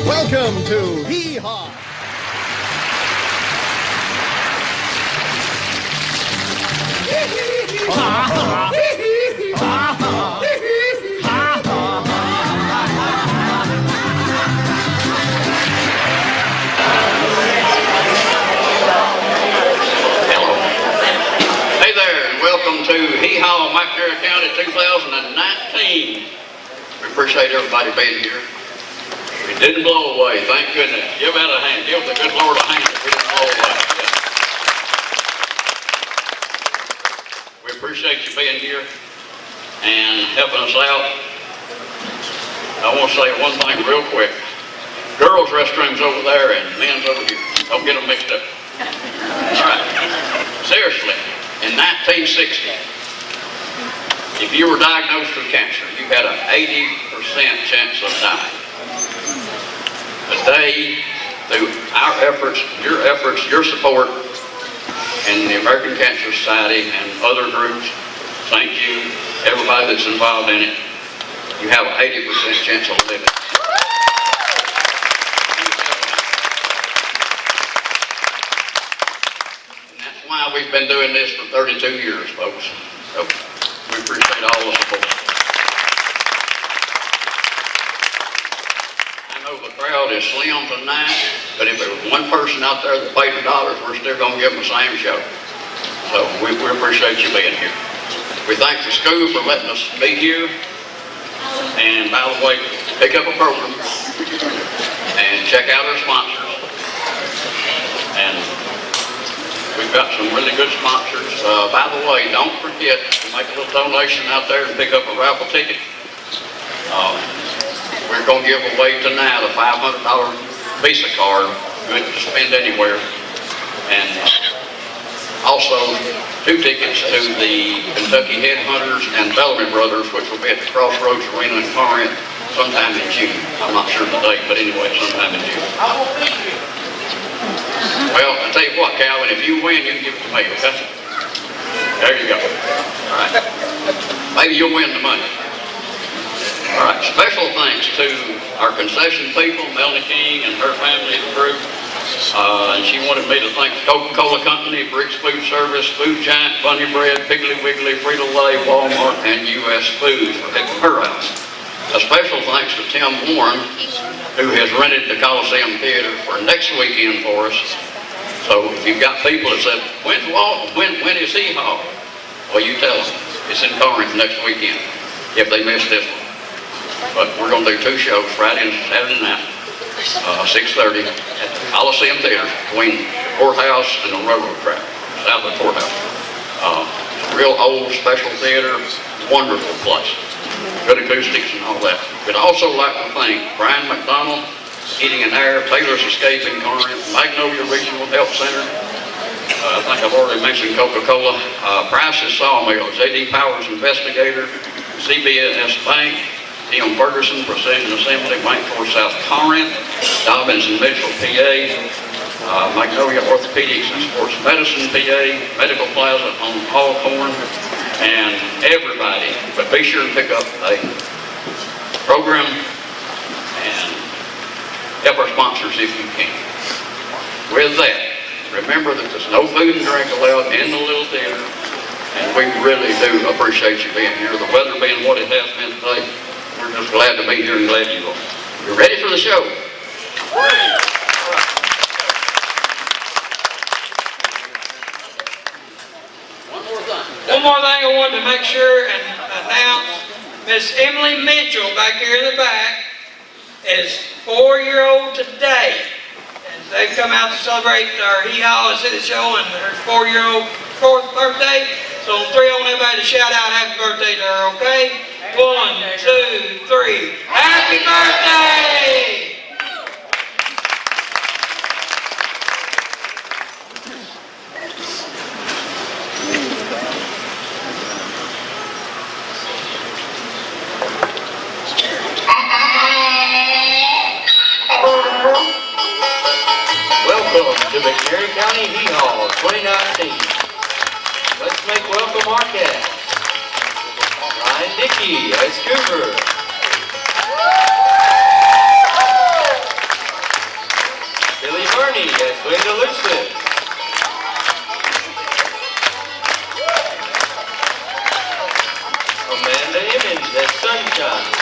Welcome to HeeHaw. Hey there, and welcome to HeeHaw, McNairy County 2019. We appreciate everybody being here. We didn't blow away, thank goodness. Give that a hand. Give the good Lord a hand if we didn't blow away. Yeah. We appreciate you being here and helping us out. I want to say one thing real quick. Girls' restrooms over there and men's over here. Don't get them mixed up. All right. Seriously, in 1960, if you were diagnosed with cancer, you had an 80% chance of dying. Today, through our efforts, your support, and the American Cancer Society and other groups, thank you, everybody that's involved in it, you have an 80% chance of living. And that's why we've been doing this for 32 years, folks. So we appreciate all the support. The crowd is slim tonight, but if there was one person out there that paid the dollars, we're still going to give them the same show. So we appreciate you being here. We thank the school for letting us be here. And by the way, pick up a program and check out our sponsors. And we've got some really good sponsors. By the way, don't forget to make a little donation out there and pick up a raffle ticket. We're going to give away tonight a $500 Visa card, good to spend anywhere. And also 2 tickets to the Kentucky Headhunters and Bellamy Brothers, which will be at the Crossroads Arena in Corinth sometime in June. I'm not sure the date, but anyway, sometime in June. Well, I tell you what, Calvin, if you win, you can give it to me, okay? There you go. All right. Maybe you'll win the money. All right, special thanks to our concession people, Melanie King and her family and crew. And she wanted me to thank the Coca-Cola Company, Briggs Food Service, Food Giant, Bunny Bread, Piggly Wiggly, Frito-Lay, Walmart, and U.S. Foods for helping her out. A special thanks to Tim Warren, who has rented the Coliseum Theater for next weekend for us. So if you've got people that said, when is HeeHaw? Well, you tell them. It's in Corinth next weekend, if they missed this one. But we're going to do 2 shows, Friday and Saturday night, 6:30 at the Coliseum Theater between the courthouse and the railroad track, south of the courthouse. Real old special theater, wonderful place. Good acoustics and all that. We'd also like to thank Brian McDonald, Heating and Air, Taylor's Escape in Corinth, Magnolia Regional Health Center. I think I've already mentioned Coca-Cola. Price's Sawmill, J.D. Powers Investigator, CBS Bank, Tim Ferguson, Precision Assembly, Bank for South Corinth, Dobbins and Mitchell, PA, Magnolia Orthopedics and Sports Medicine, PA, Medical Plaza on Hawthorne, and everybody. But be sure to pick up a program and help our sponsors if you can. With that, remember that there's no food and drink allowed in the little theater, and we really do appreciate you being here. The weather being what it has been today, we're just glad to be here and glad you are. You're ready for the show? One more thing I wanted to make sure and announce. Miss Emily Mitchell back here in the back is 4-year-old today. And they've come out to celebrate our HeeHaw and City Show and her 4-year-old 4th birthday. So on 3, I want everybody to shout out happy birthday to her, okay? 1, 2, 3. Happy birthday! Welcome to McNairy County HeeHaw 2019. Let's make welcome our cast. Ryan that's Goober. Billy Barney, that's Linda Lucas. Amanda Emmons, that's Sunshine.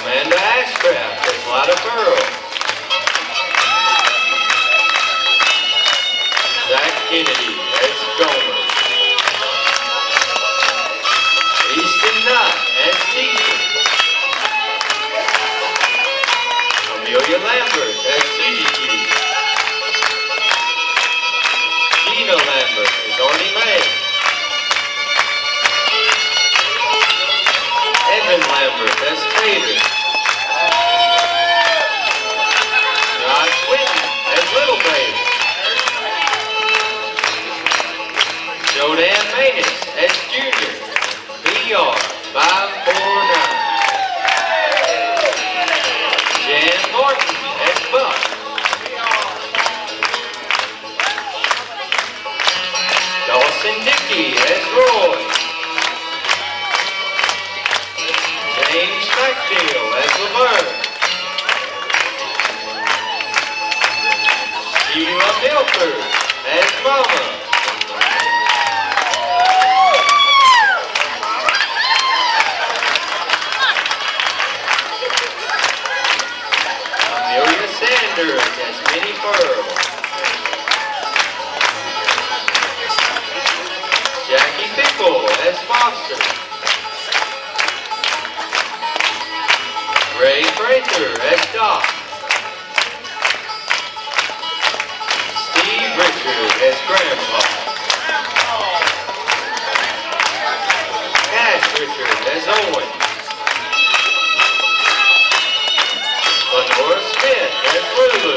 Amanda Ashcraft, that's Lida Pearl. Zach Kennedy, that's Gomer. Easton Knott, that's Teacher. Amelia Lambert, that's Suzuki. Gina Lambert is Arnie May. Evan Lambert, that's Taylor. Josh Whitten, that's Little Baby. Jodan Manus, that's Junior. BR 549. Jan Martin, that's Buck. Dawson Dickey, that's Roy. James Stackfield, that's Laverne. Sheila Milford, that's Mama. Amelia Sanders, that's Minnie Pearl. Jackie Pickle, that's Foster. Ray Prather, that's Doc. Steve Richard, that's Grandpa. Cash Richard, that's Owen. Lenora Smith, that's Lulu.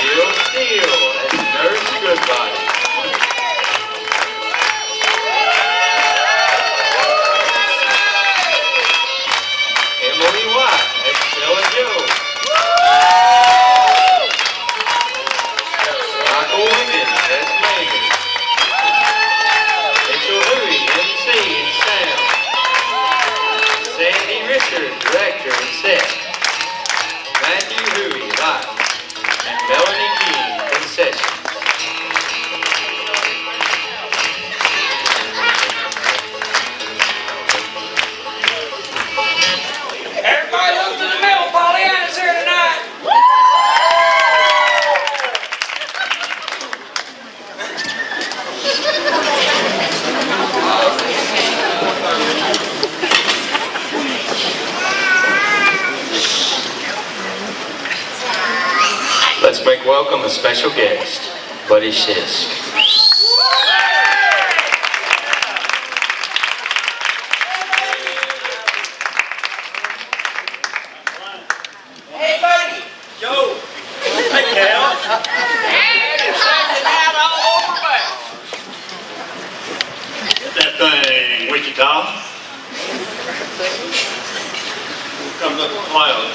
Jill Steele, that's Nurse Goodbody. Emily White, that's Stella Joe. Michael Wiggins, that's Megan. Mitchell Louie, MC and Sound. Sandy Richard, Director and Set. Matthew Huey, Light. And Melanie King, Concession. Everybody look to the middle, Pollyanna's here tonight. Let's make welcome a special guest, Buddy Shisk. Hey, buddy. Joe. Hey, Cal. Get that thing, Wichita. Comes up the cloud.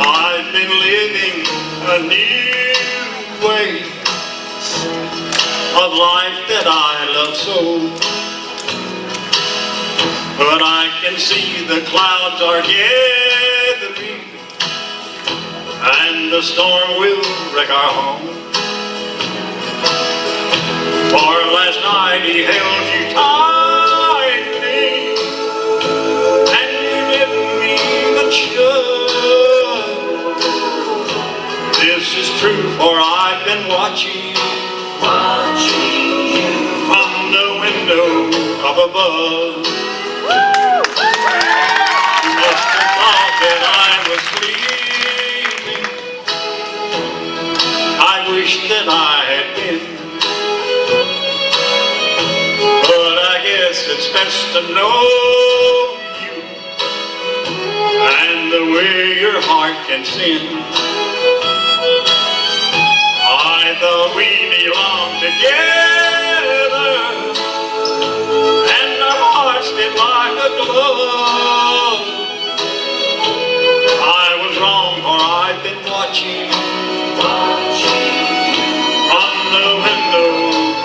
I've been living a new way of life that I love so, but I can see the clouds are gathering and the storm will wreck our home. For last night he held you tightly and you didn't mean the should. This is true, for I've been watching you from the window up above. You must have thought that I was sleeping. I wish that I had been. It's best to know you and the way your heart can sin. I thought we belonged together. glove. I was wrong, for I've been watching from the window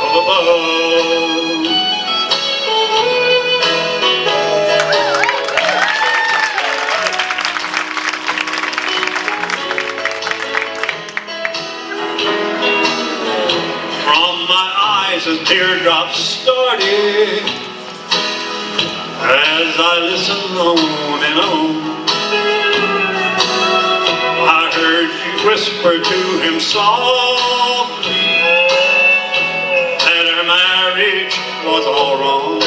of above. From my eyes as teardrops started, as I listened on and on, I heard you whisper to him softly that her marriage was all wrong.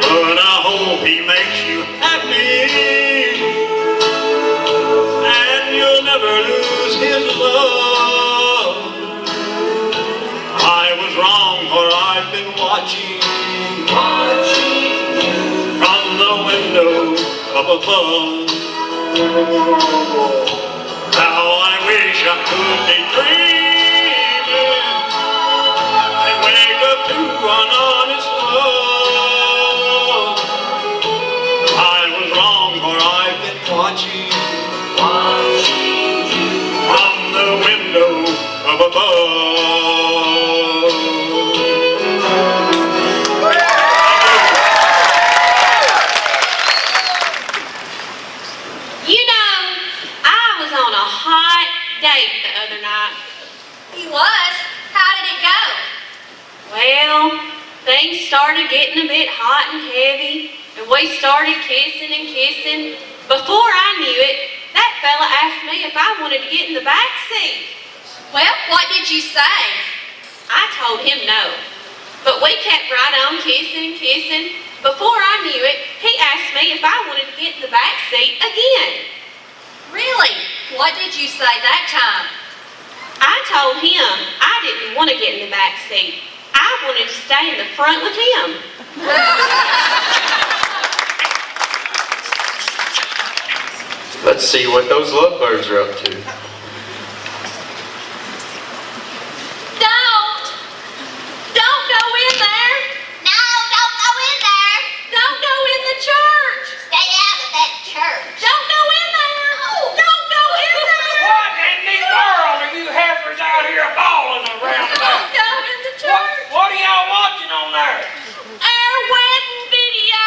But I hope he makes you happy, and you'll never lose his love. I was wrong, for I've been watching from the window up above. How I wish I could be dreaming and wake up to an honest love. I was wrong, for I've been watching from the window up above. You know, I was on a hot date the other night. He was? How did it go? Well, things started getting a bit hot and heavy, and we started kissing and kissing. Before I knew it, that fella asked me if I wanted to get in the back seat. Well, what did you say? I told him no, but we kept right on kissing and kissing. Before I knew it, he asked me if I wanted to get in the back seat again. Really? What did you say that time? I told him I didn't want to get in the back seat. I wanted to stay in the front with him. Let's see what those lovebirds are up to. Don't go in there. No, don't go in there. Don't go in the church. Stay out of that church. Don't go in there. Oh, don't go in there. What in the world are you heifers out here bawling around about? Don't go in the church. What are y'all watching on there? Our wedding video.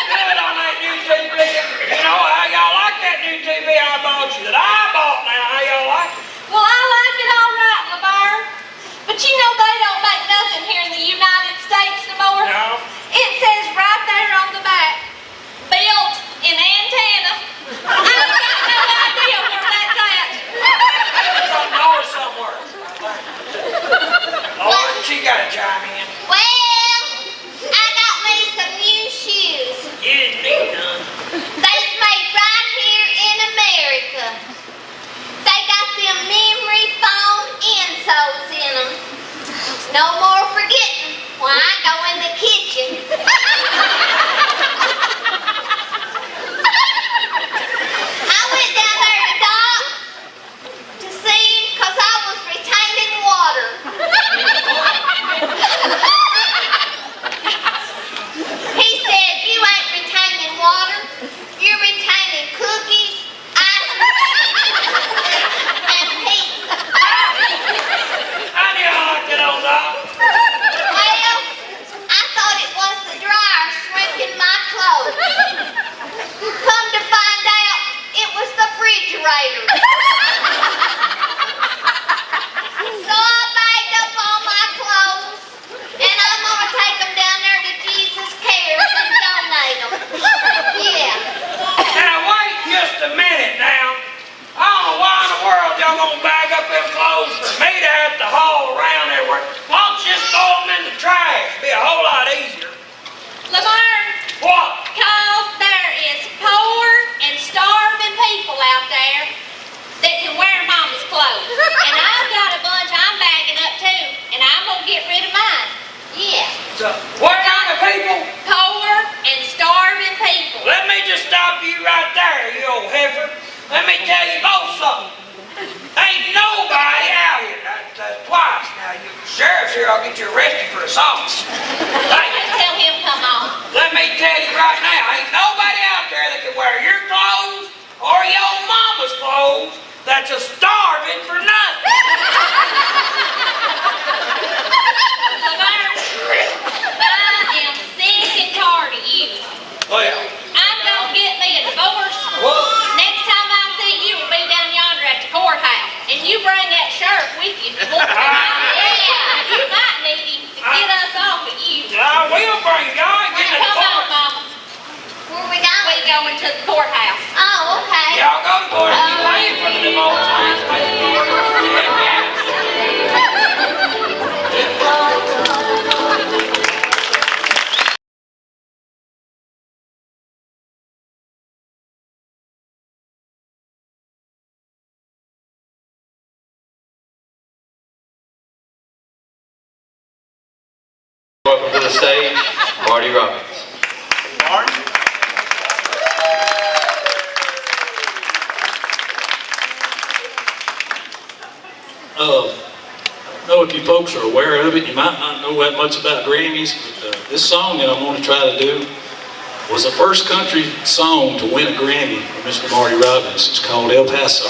Good on that new TV. You know how y'all like that new TV I bought you, that I bought now. How y'all like it? Well, I like it all right, LeVar. But you know they don't make nothing here in the United States no more. No. It says right there on the back, built in antenna. I ain't got no idea where that's at. It's on door somewhere. Lord, she got to chime in. Well, I got me some new shoes. You didn't need none. They's made right here in America. They got them memory foam insoles in them. No more forgetting when I go in the kitchen. I went down there to Doc to see him because I was retaining water. He said, you ain't retaining water, you're retaining cookies, ice cream, and pizza. How do y'all like that old dog? Well, I thought it was the dryer shrinking my clothes. Come to find out, it was the refrigerator. So I bagged up all my clothes, and I'm gonna take them down there to Jesus Cares and donate them. Yeah. Now wait just a minute now. I don't know why in the world y'all gonna bag up them clothes for me to have to haul around everywhere. Why don't you just throw them in the trash? Be a whole lot easier. Lamar, What? because there is poor and starving people out there that can wear mama's clothes. And I've got a bunch I'm bagging up too, and I'm gonna get rid of mine. Yeah. So, what kind of people? Poor and starving people. Let me just stop you right there, you old heifer. Let me tell you both something. Ain't nobody out here. That's twice now. You sheriff's here, I'll get Well, I'm gonna get me a divorce. Whoa. Next time I see you will be down yonder at the courthouse. And you bring that sheriff with you. Yeah, you might need him to get us off of you. I will bring God. Get Come on, Mama. Where we going? We going to the courthouse. Oh, okay. Y'all go to court and you lay for the divorce. Welcome to the stage, Marty Robbins. I don't know if you folks are aware of it. You might not know that much about Grammys, but this song that I'm going to try to do was the first country song to win a Grammy from Mr. Marty Robbins. It's called El Paso.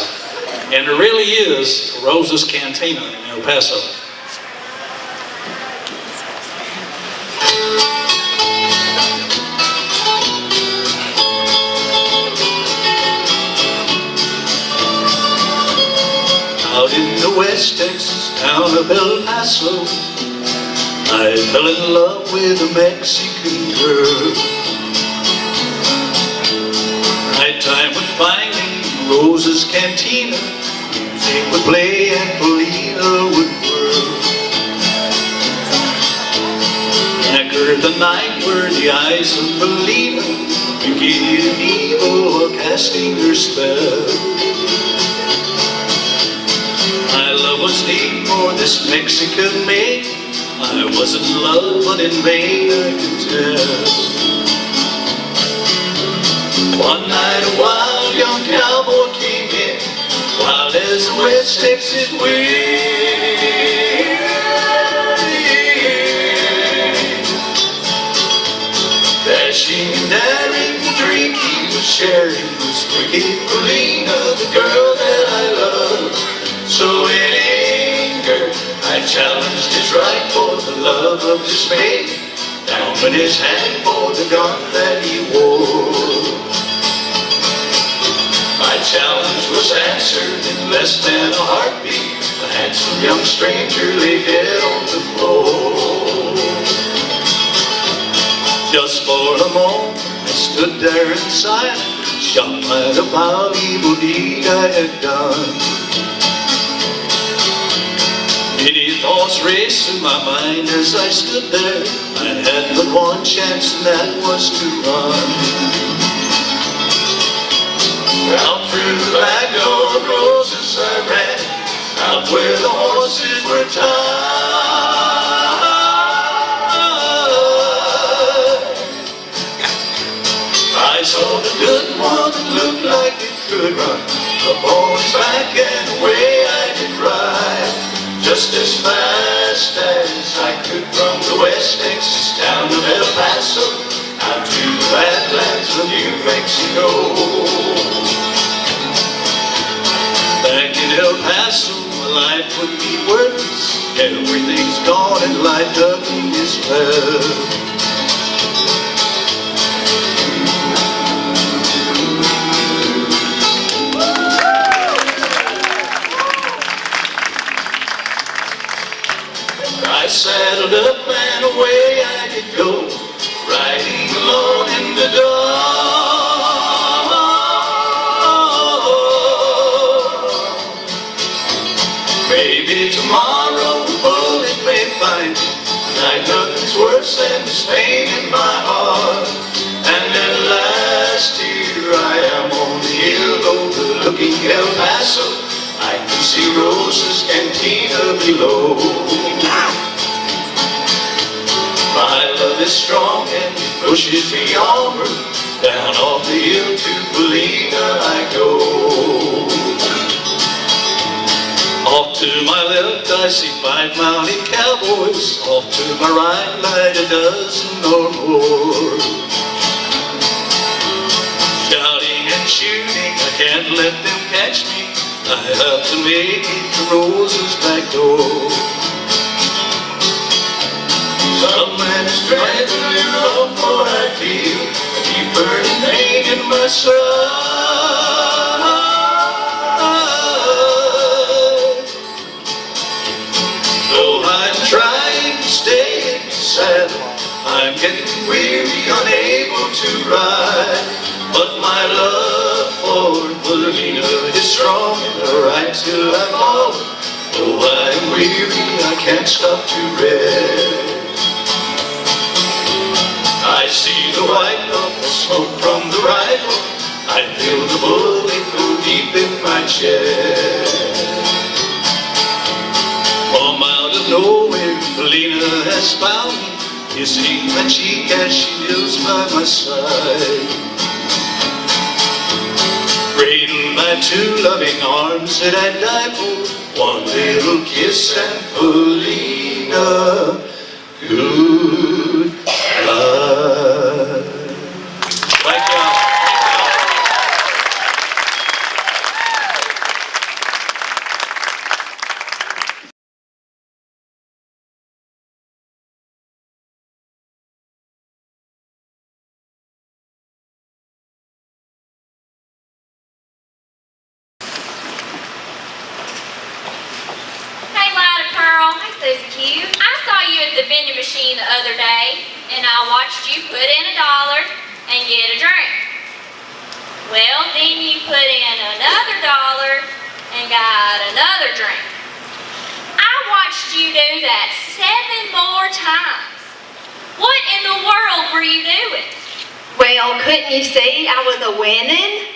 And there really is a Rosa's Cantina in El Paso. Out in the West Texas town of El Paso, I fell in love with a Mexican girl. Nighttime would find me in Rosa's Cantina, music would play and Polina would whirl. Necker the night were the eyes of Polina, wicked and evil were casting their spell. My love was deep for this Mexican maid. I was in love, but in vain I could tell. One night a wild young cowboy came in, wild as the West Texas wind. Dashing and daring, the drink he was sharing was wicked Polina, the girl that I love. So in anger, I challenged his right for the love of this maid, down with his hand for the gun that he wore. My challenge was answered in less than a heartbeat. The handsome young stranger lay dead on the floor. Just for a moment, I stood there in silence, shocked by the foul evil deed I had done. Many thoughts raced through my mind as I stood there. I had but one chance, and that was to run. Out through the back door of Rosa's I ran, out where the horses were tied. I saw the good one that looked like it could run, upon his back and away I did ride. Just as fast as I could from the West Texas town of El Paso out to the badlands of New Mexico. Back in El Paso, my life would be worthless. Everything's gone and life doesn't is well. I saddled up and away I did go, riding alone in the dark. Maybe tomorrow a bullet may find me, tonight nothing's worse than this pain in my heart. And at last here I am on the hill overlooking El Paso. I can see Rosa's Cantina below. My love is strong and it pushes me onward, down off the hill to Polina I go. Off to my left I see 5 mounted cowboys, off to my right light a dozen or more. Shouting and shooting, I can't let them catch me, I have to make it to Rosa's back door. Some man is trying to live up for I feel, keep side. Though I'm trying to stay in the saddle, I'm getting weary, unable to ride. But my love for Paulina is strong, and I ride till I fall. Though I'm weary, I can't stop to rest. I see the white of the smoke from the rifle. I feel the bullet go deep in my chest. From out of nowhere, Paulina has found me, kissing my cheek as she kneels by my side. Cradled by two loving arms that I die for, one little kiss and Paulina, goodbye. Thank you. Hey, Loud Pearl. Hey, Susie Q. I saw you at the vending machine the other day, and I watched you put in $1 and get a drink. Well, then you put in another $1 and got another drink. I watched you do that 7 more times. What in the world were you doing? Well, couldn't you see I was a winning?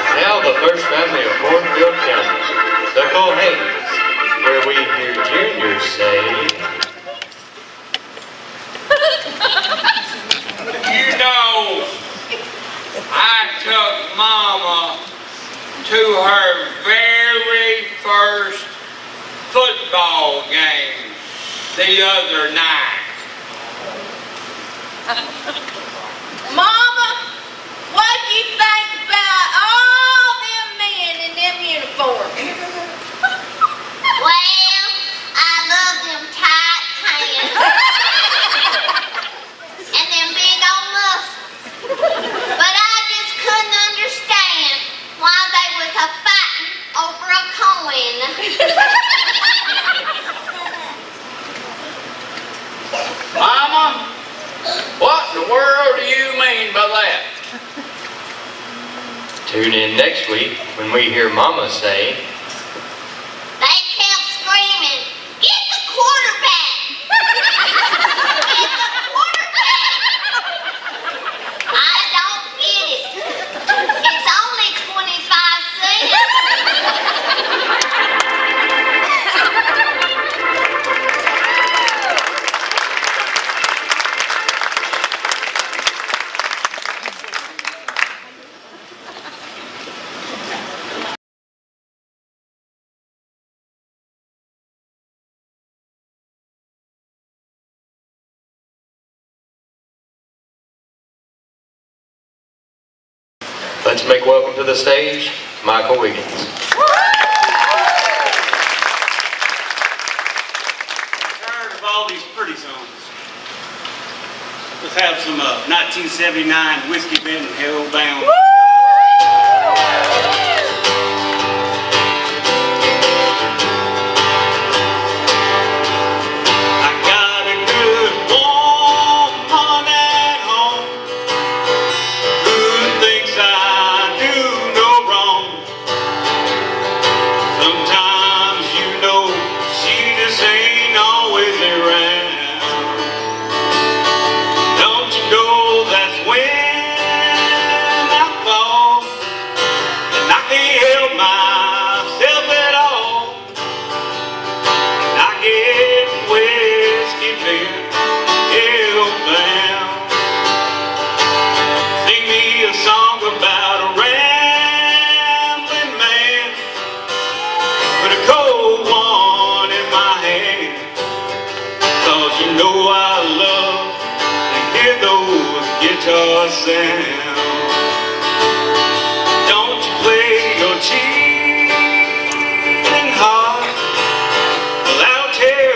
Now the first family of Cornfield County, the Culhanes, where we hear juniors say, You know, I took Mama to her very first football game the other night. Mama, what do you think about all them men in them uniforms? Well, I love them tight pants and them big old muscles. But I just couldn't understand why they was fighting over a coin. Mama, what in the world do you mean by that? tune in next week when we hear Mama say, They kept screaming, "Get the quarterback! Get the quarterback!" I don't get it. It's only 25 cents. let's make welcome to the stage, Michael Wiggins. Tired of all these pretty songs. Let's have some 1979 Whiskey Bend and Hellbound. I got a good woman at home who thinks I do no wrong. Sometimes you know she just ain't always around. Don't you know that's when I fall and I can't help myself at all. And I get whiskey bent, hellbound. Sing me a song about a rambling man with a cold one in my hand. 'Cause you know I love to hear those guitar sounds. Don't you play your cheating heart, well, I'll tear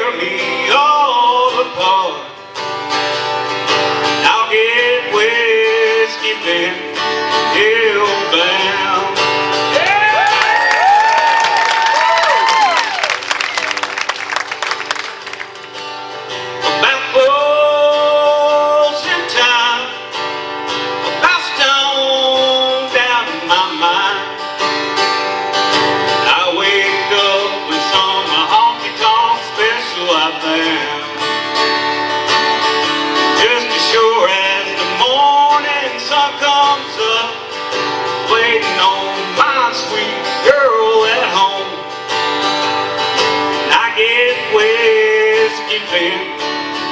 been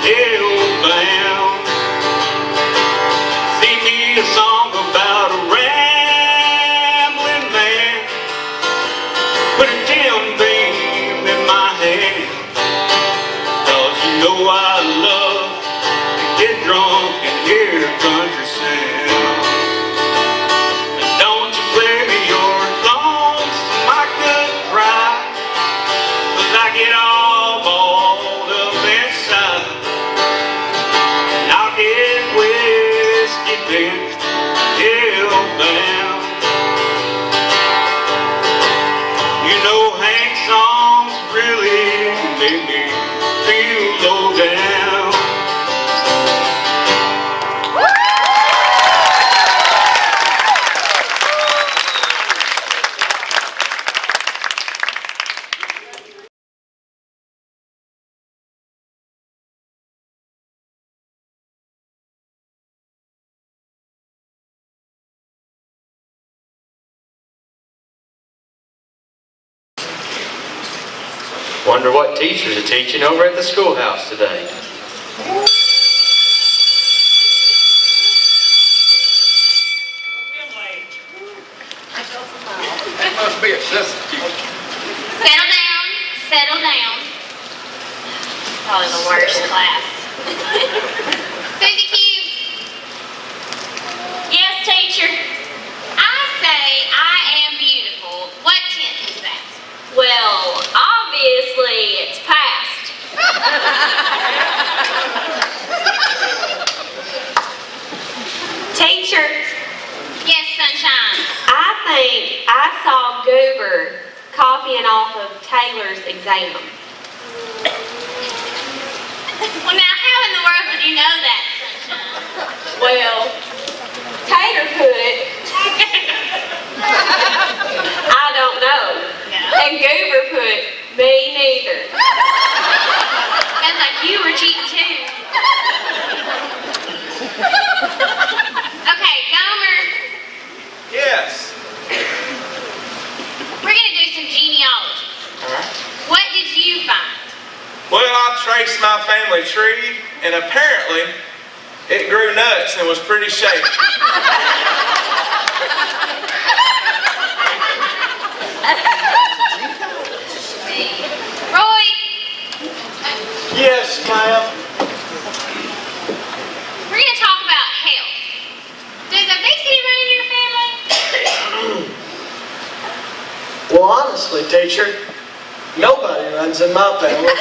hell-bound. Sing me a song about a rambling man. Put a Jim Beam in my hand. 'Cause you know I love to get drunk and hear country sound. And don't you play me your lonesome I could cry, 'cause I get all balled up inside. And I'll get whiskey drenched, hell-bound. You know Hank songs really make me feel low down. Wonder what teachers are teaching over at the schoolhouse today. That must be a substitute. Settle down, settle down. Probably the worst class. Susie Q. Yes, teacher. I say I am beautiful. What tense is that? Well, obviously it's past. Teacher, Yes, sunshine. I think I saw Goober copying off of Taylor's exam. Well, now how in the world did you know that, sunshine? Well, Taylor could. I don't know. No. And Goober put, me neither. Sounds like you were cheating too. Okay, Gomer, Yes. we're gonna do some genealogy. What did you find? Well, I traced my family tree, and apparently it grew nuts and was pretty shaky. Roy, Yes, ma'am. we're gonna talk about health. Does obesity run in your family? Well, honestly, teacher, nobody runs in my family.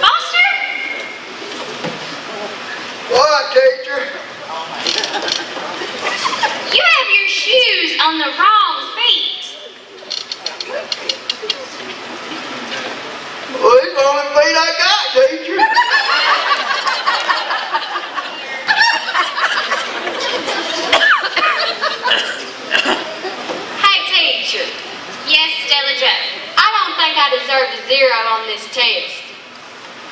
Foster? What, teacher? You have your shoes on the wrong feet. Well, it's the only feet I got, teacher. Hey, teacher, Yes, Stella Joe. I don't think I deserved a 0 on this test.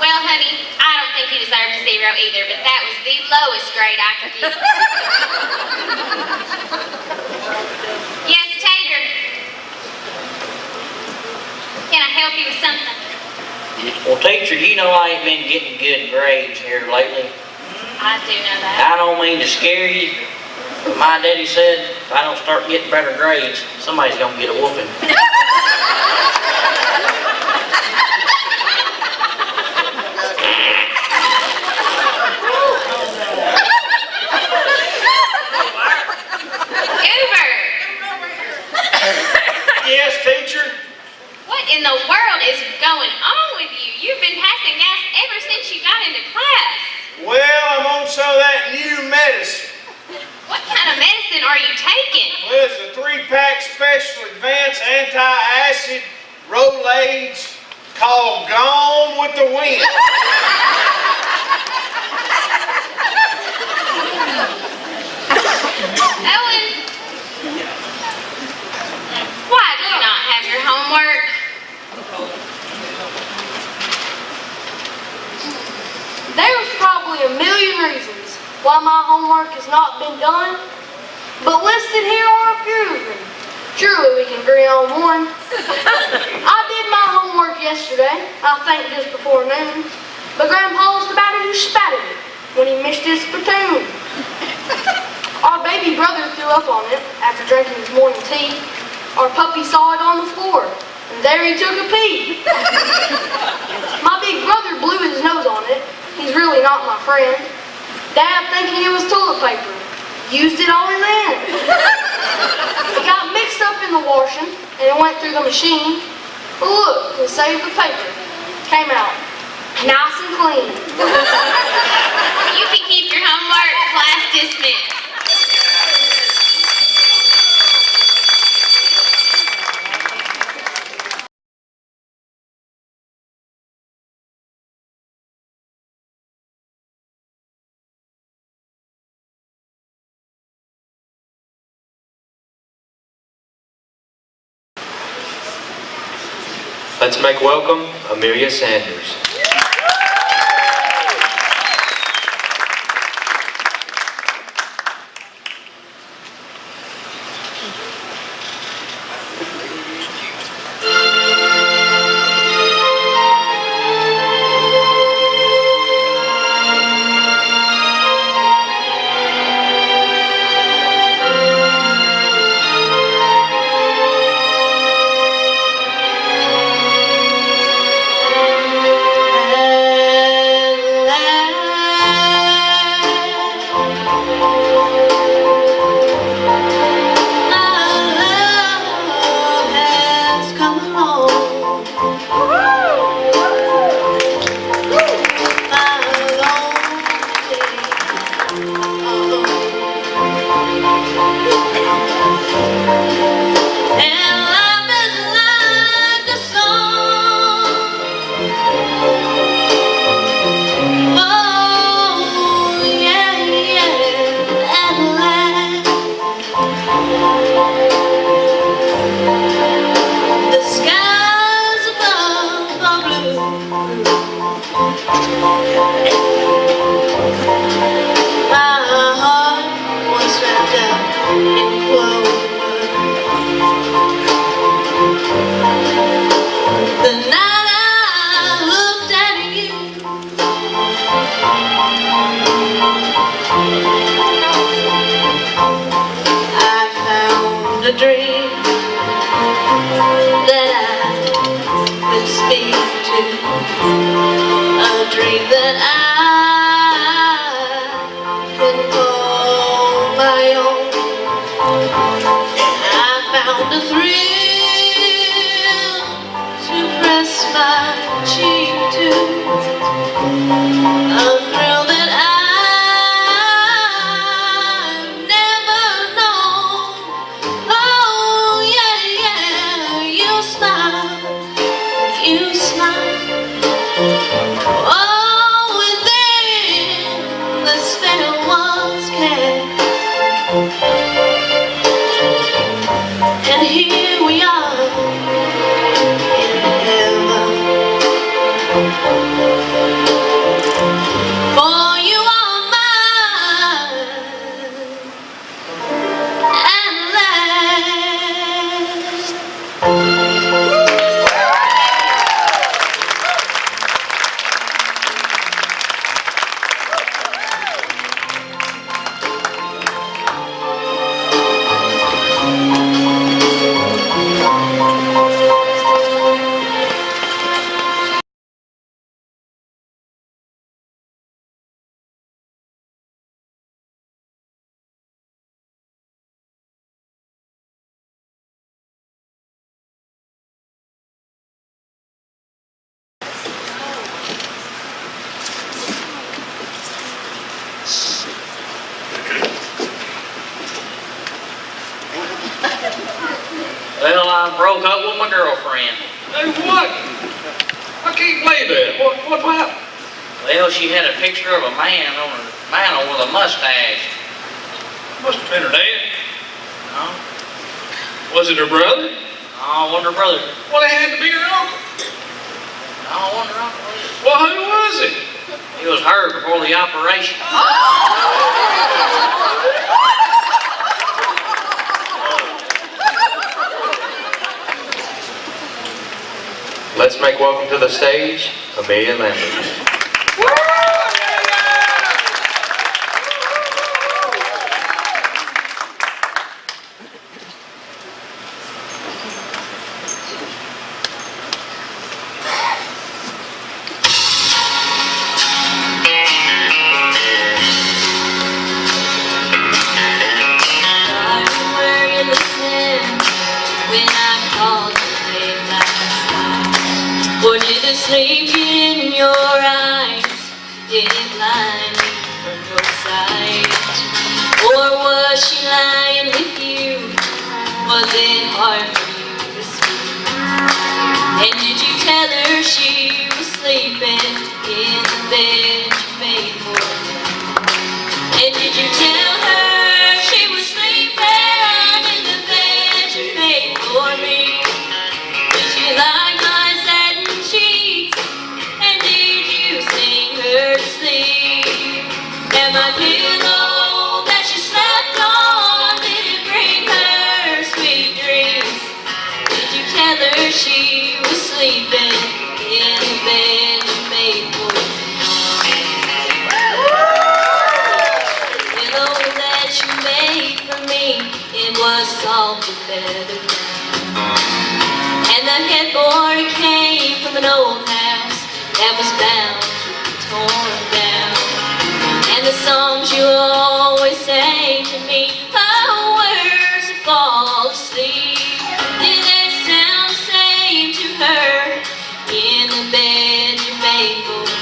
Well, honey, I don't think you deserved a 0 either, but that was the lowest grade I could give. Yes, Tater. Can I help you with something? Well, teacher, you know I ain't been getting good grades here lately. I do know that. I don't mean to scare you, but my daddy said if I don't start getting better grades, somebody's gonna get a whooping. Goober, Yes, teacher. what in the world is going on with you? You've been passing gas ever since you got into class. Well, I'm on some of that new medicine. What kind of medicine are you taking? Well, it's a 3-pack special advanced anti-acid Rolaids called Gone with the Wind. Owen, why do you not have your homework? There's probably a million reasons why my homework has not been done, but listed here are a few of them. Surely we can agree on one. I did my homework yesterday, I think just before noon, but Grandpa was about who spatted it when he missed his spittoon. Our baby brother threw up on it after drinking his morning tea. Our puppy saw it on the floor, and there he took a pee. My big brother blew his nose on it. He's really not my friend. Dad, thinking it was toilet paper, used it on his hand. It got mixed up in the washing, and it went through the machine. But look, it saved the paper. Came out nice and clean. You can keep your homework. Class dismissed. Let's make welcome Amelia Sanders. Well, I broke up with my girlfriend. Hey, what? I can't believe that. What happened? Well, she had a picture of a man with a mustache. Must have been her dad. No, Was it her brother? I wasn't her brother. Well, it had to be her uncle. I wasn't her uncle. Well, who was it? He was hurt before the operation. make welcome to the stage Amelia Lambert. Or did the sleep in your eyes? Did it blind me from your sight? Or was she lying with you? Was it hard for you to speak? And did you tell her she was sleeping in the bed you made for her? And did you tell her she was sleeping in the bed you made for me? Did she like my satin sheets? And did you sing her to sleep? And my pillow that she slept on, did it bring her sweet dreams? Did you tell her she was sleeping in the bed you made for me? Pillow that you made for me, it was soft with feather down. And the headboard came from an old house that was bound to be torn down. And the songs you always sang to me, oh, words to fall asleep, did they sound the same to her in the bed you made for me?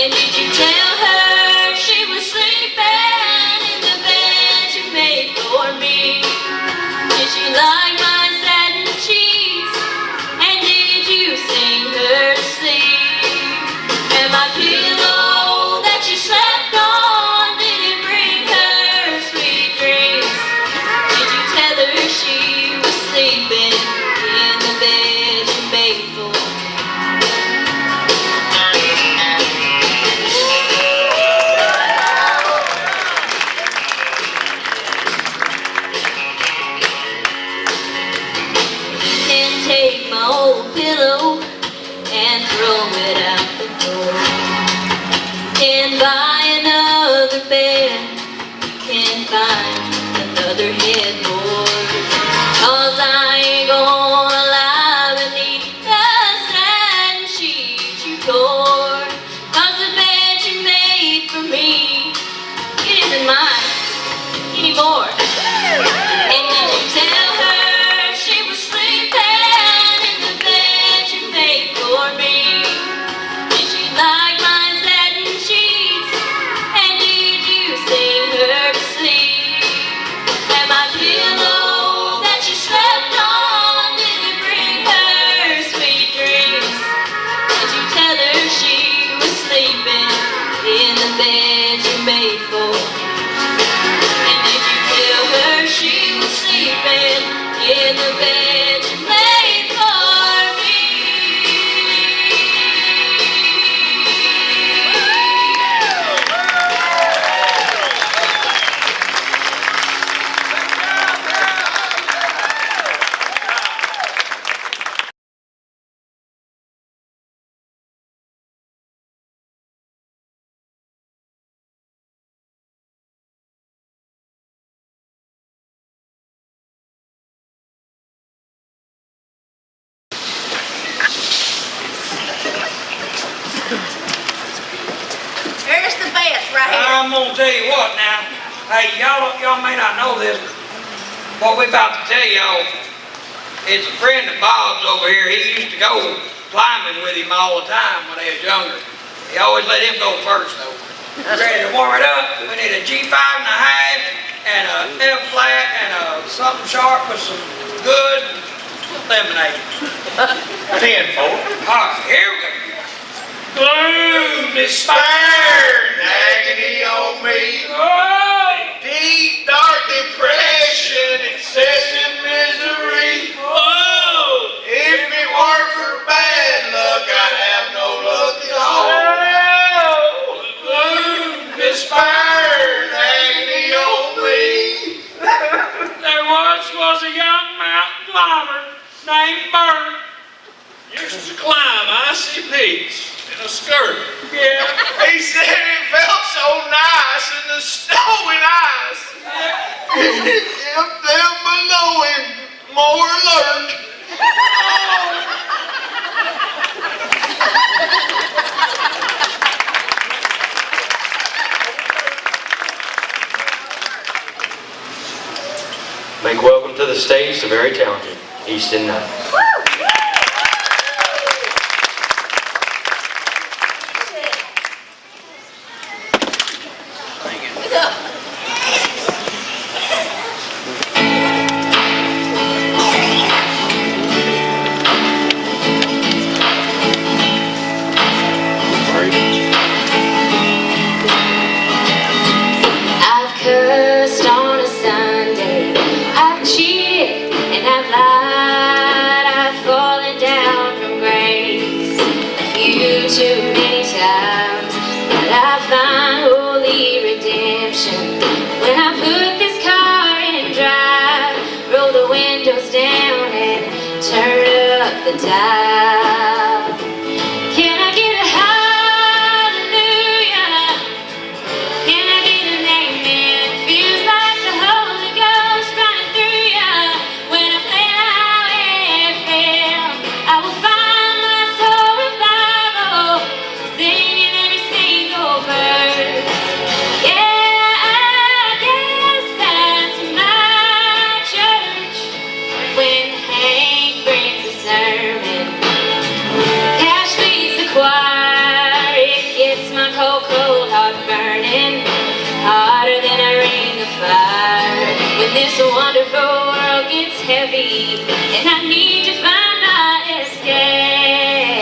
And did you tell her she was sleeping in the bed you made for me? Did she like my satin sheets? And did you sing her to sleep? And my pillow that you slept on, did it bring her sweet dreams? Did you tell her she was sleeping in the bed you made for me? Take my old pillow and throw it out the door. Can buy another bed, can find another headboard. 'Cause I ain't gonna lie beneath the satin sheet you tore. 'Cause the bed you made for me, it isn't mine anymore. And did you tell her she was sleeping in the bed you made for me? Did she like my satin sheets? And did you sing her to sleep? And my pillow that you slept on, did it bring her sweet dreams? Did you tell her she was sleeping in the bed you made for me? And did you tell her she was sleeping in the bed you made for me? Here's the best right here. I'm gonna tell you what now. Hey, y'all may not know this, but what we about to tell y'all, it's a friend of Bob's over here. He used to go climbing with him all the time when he was younger. He always let him go first though. Ready to warm it up? We need a G5 and a half and a F flat and a something sharp with some good lemonade. 10-4. All right, here we go. Gloom, despair, and agony on me. Oh! Deep, dark depression, excessive misery. Oh! If it weren't for bad luck, I'd have no luck at all. Gloom, despair, and agony on me. There once was a young mountain climber named Bert. Used glowing eyes. If them below him more alert. Make welcome to the stage the very talented Easton Knight. I've cursed on a Sunday, I've cheated and I've lied, I've fallen down from grace a few too many times, but I find holy redemption when I put this car in drive, roll the windows down and turn up the dial. Can I get a hallelujah? Can I get an amen? Feels like the Holy Ghost running through ya. When I play Highway FM, I will find my soul revival, singing every single verse. Yeah, I guess that's my church. When Hank brings a sermon, Cash leads the choir, it gets my cold heart burning, hotter than a ring of fire. When this wonderful world gets heavy, and I need to find my escape,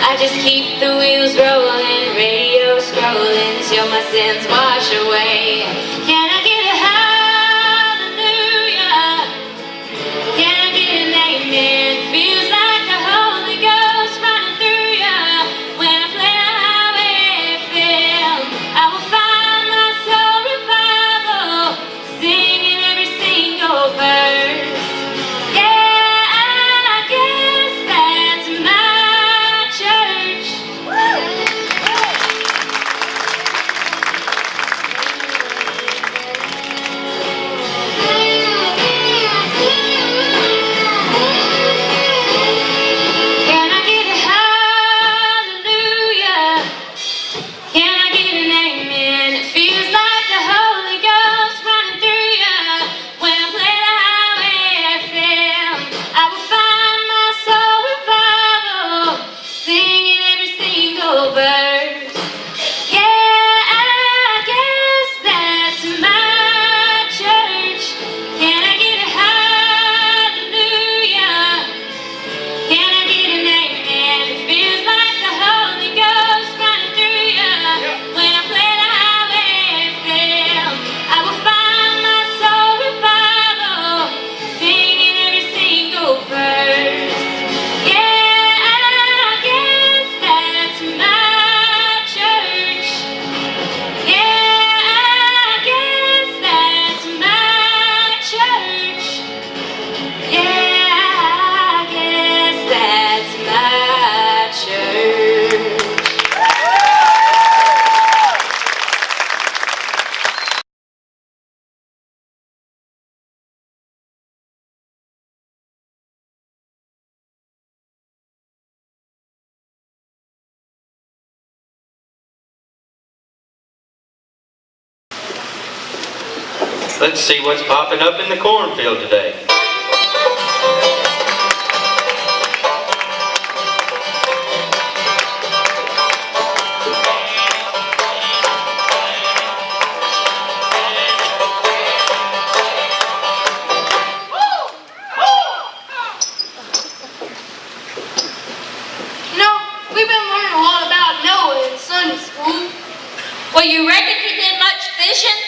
I just keep the wheels rolling, radio scrolling, till my sins wash away. Can I get a hallelujah? Can I get an amen? Feels like the Holy Ghost running through ya. When I play Highway FM, I will find my soul revival, singing every single verse. Yeah, I guess that's my church. Can I get a hallelujah? Can I get an amen? It feels like the Holy Ghost running through ya. When I play the Highway FM, I will find my soul revival, singing every single verse. Yeah, I guess that's my church. Can I get a hallelujah? Can I get an amen? It feels like the Holy Ghost running through ya. When I play the Highway FM, I will find my soul revival, singing every single verse. Yeah, I guess that's my church. Yeah, I guess that's my church. Yeah, I guess that's my church. Let's see what's popping up in the cornfield today. You know, we've been learning a lot about Noah in Sunday school. Well, you reckon he did much fishing?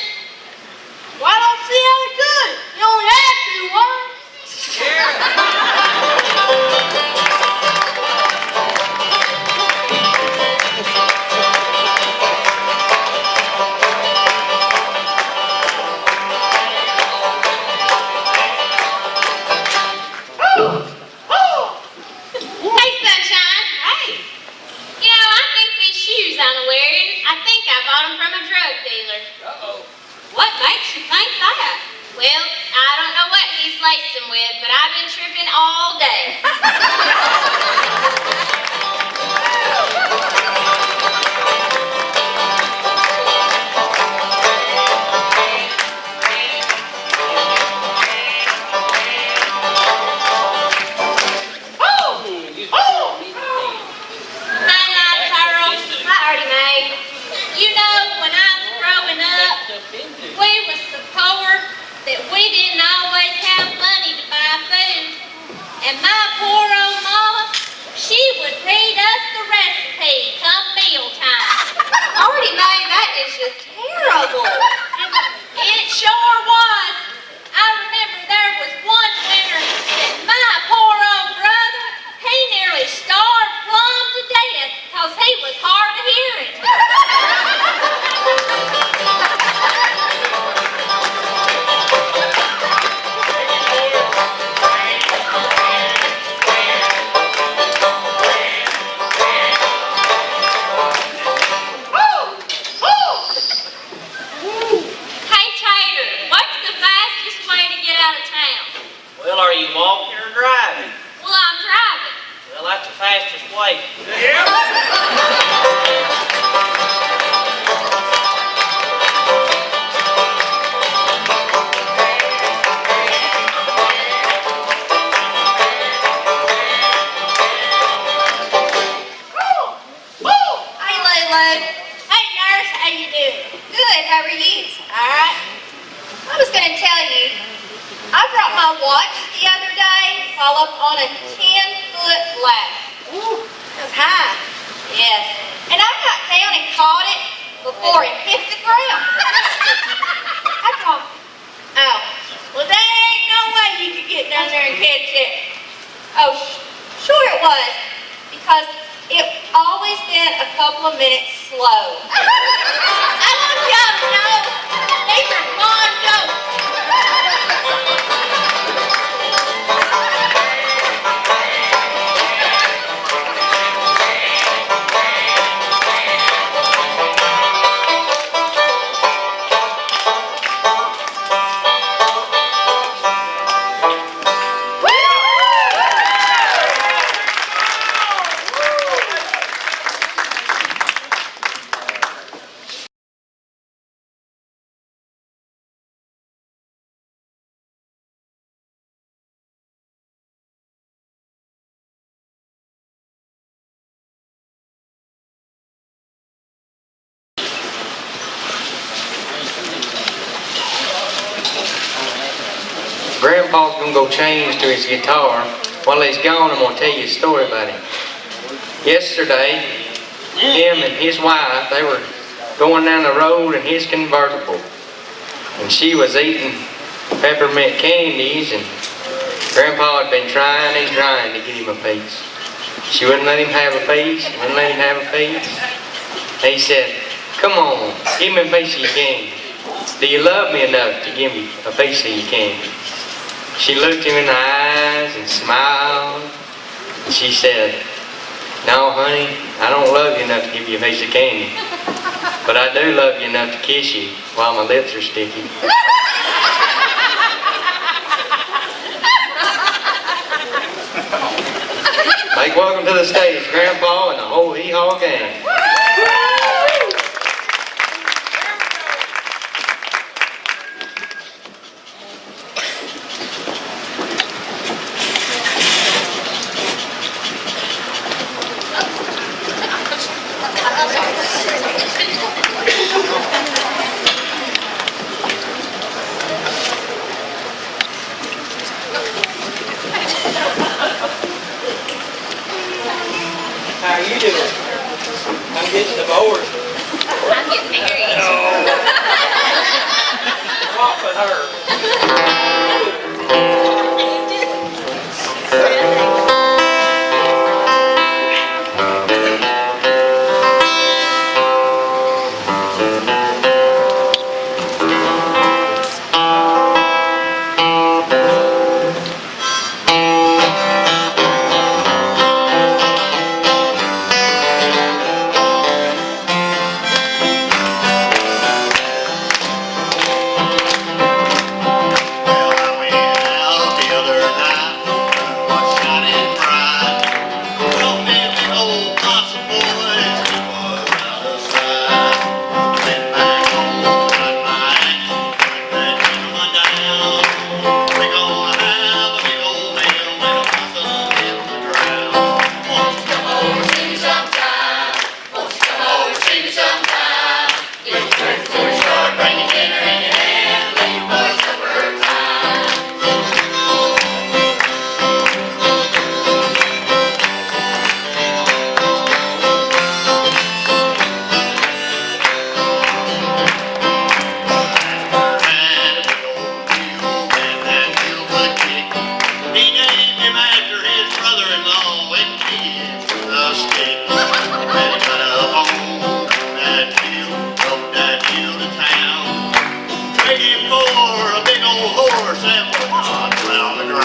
Well, I don't see how he could. He only had 2 worms. Well, I don't know what he's laced them with, but I've been tripping all day. Hi, Artie Mae. You know, when I was growing up, we was so poor that we didn't always have money to buy food. And my poor old mama, she would read us the recipe come mealtime. Artie Mae, that is just terrible. It sure was. I remember there was one winter that my poor old brother, he nearly starved plumb to death because he was hard of hearing. Hey Tater, what's the fastest way to get out of town? Well, are you walking or driving? Well, I'm driving. Well, that's the fastest way. Hey Lulu. Hey nurse, how you doing? Good, how are you? Alright. I was gonna tell you, I brought my watch the other day while up on a 10-foot ladder. It was high. Yes. And I got down and caught it before it hit the ground. I thought, oh, well there ain't no way you could get down there and catch it. Oh, sure it was, because it always been a couple of minutes slow. I want y'all to know, these are fun jokes. Grandpa's gonna go change to his guitar. While he's gone, I'm gonna tell you a story about him. Yesterday, him and his wife, they were going down the road in his convertible. And she was eating peppermint candies, and Grandpa had been trying and trying to get him a piece. She wouldn't let him have a piece, wouldn't let him have a piece. He said, "Come on, give me a piece of your candy. Do you love me enough to give me a piece of your candy?" She looked him in the eyes and smiled. And she said, "No, honey, I don't love you enough to give you a piece of candy. But I do love you enough to kiss you while my lips are sticky." Make welcome to the stage, Grandpa and the whole HeeHaw gang. How you doing? horse and walk around the ground.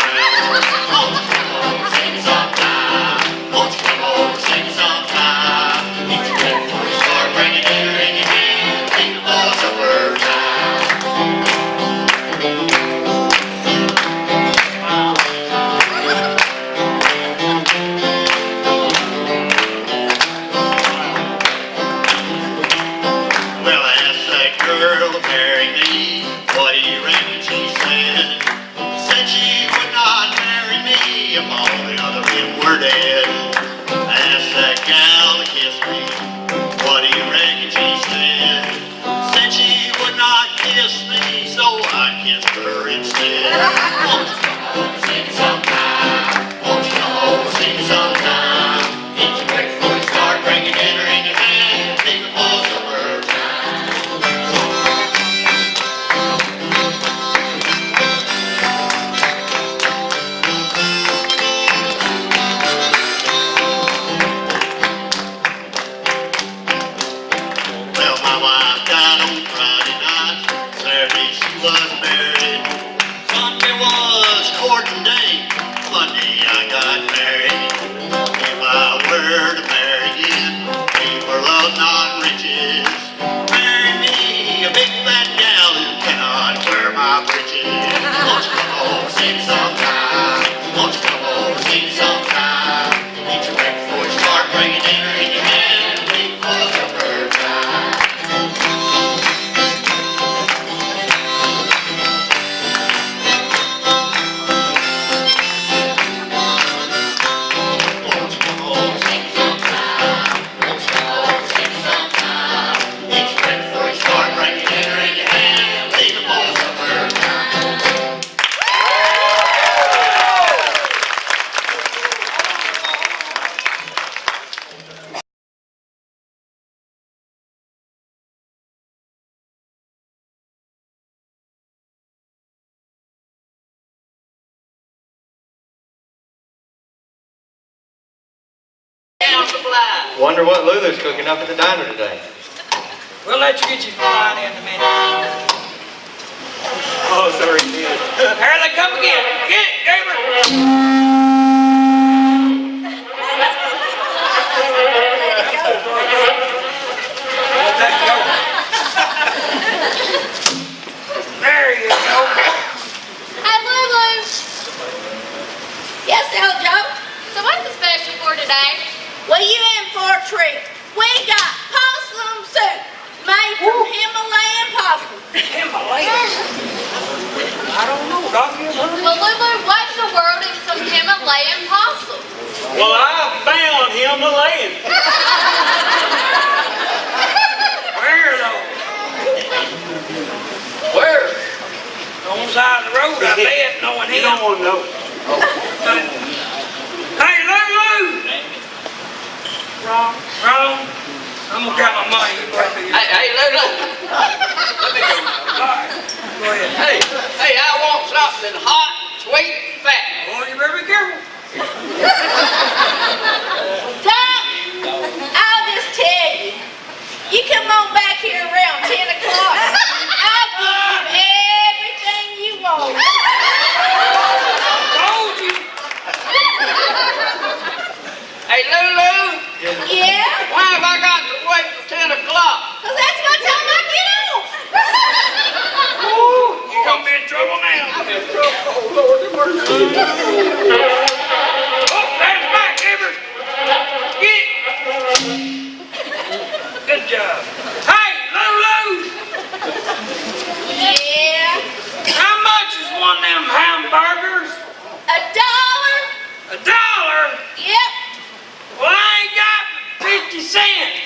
Won't you come over, sing me sometime? Won't you come over, sing me sometime? Eat your bread before you start, bring your dinner in your hand. Think about supper time. Well, I asked that girl to marry me. What do you reckon she said? Said she would not marry me if all the other men were dead. I asked that gal to kiss me. What do you reckon she said? Said she would not kiss me, so I kissed her instead. Won't you come over, see me sometime? Won't you come over, see me sometime? Eat your breakfast before you start, bring your dinner in your hand. Think before supper time. Well, my wife died on Friday night. Saturday she was married. Sunday was courting day. Monday I got married. If I were to marry again, we were love, not riches. Marry me, a big fat gal who cannot wear my britches. Won't you come over, see me sometime? Won't you come over, see me sometime? Eat your breakfast before you start, bring your dinner in your hand. Wait for supper time. Won't you come over, see me sometime? Won't you come over, see me sometime? Eat your breakfast before you start, bring your dinner in your hand. Leave it for supper time. Wonder what Lulu's cooking up at the diner today. We'll let you get your flying in a minute. Oh, sorry, kid. There they come again. Get it, Goober. Let that go. There you go. Hey, Lulu. Yes, Del Joe. So what's the special for today? Well, you in for a treat. We got possum soup made from Himalayan possum. Himalayan. I don't know, Doc. You ever heard of it? Well, Lulu, what in the world is some Himalayan possum? Well, I found Himalayan. Where though? Where? On the side of the road, I bet, knowing You him. don't want to know. Hey, Lulu! Wrong. I'm gonna count my money. You go ahead and do Hey, Lulu. Let me go. All right, go ahead. Hey, I want something hot, sweet, and fat. Oh, you better be careful. Tom, I'll just tell you. You come on back here around 10 o'clock. I'll give you everything you want. Told you. Hey, Lulu. Yeah? Why have I got to wait till 10 o'clock? Because that's what time I get off. Ooh, you gonna be in trouble now. I'm in trouble. Oh, Lord, have mercy. Oh, that's back, Goober. Get. Good job. Hey, Lulu. Yeah? How much is one of them hamburgers? $1? $1? Yep. Well, I ain't got 50 cents.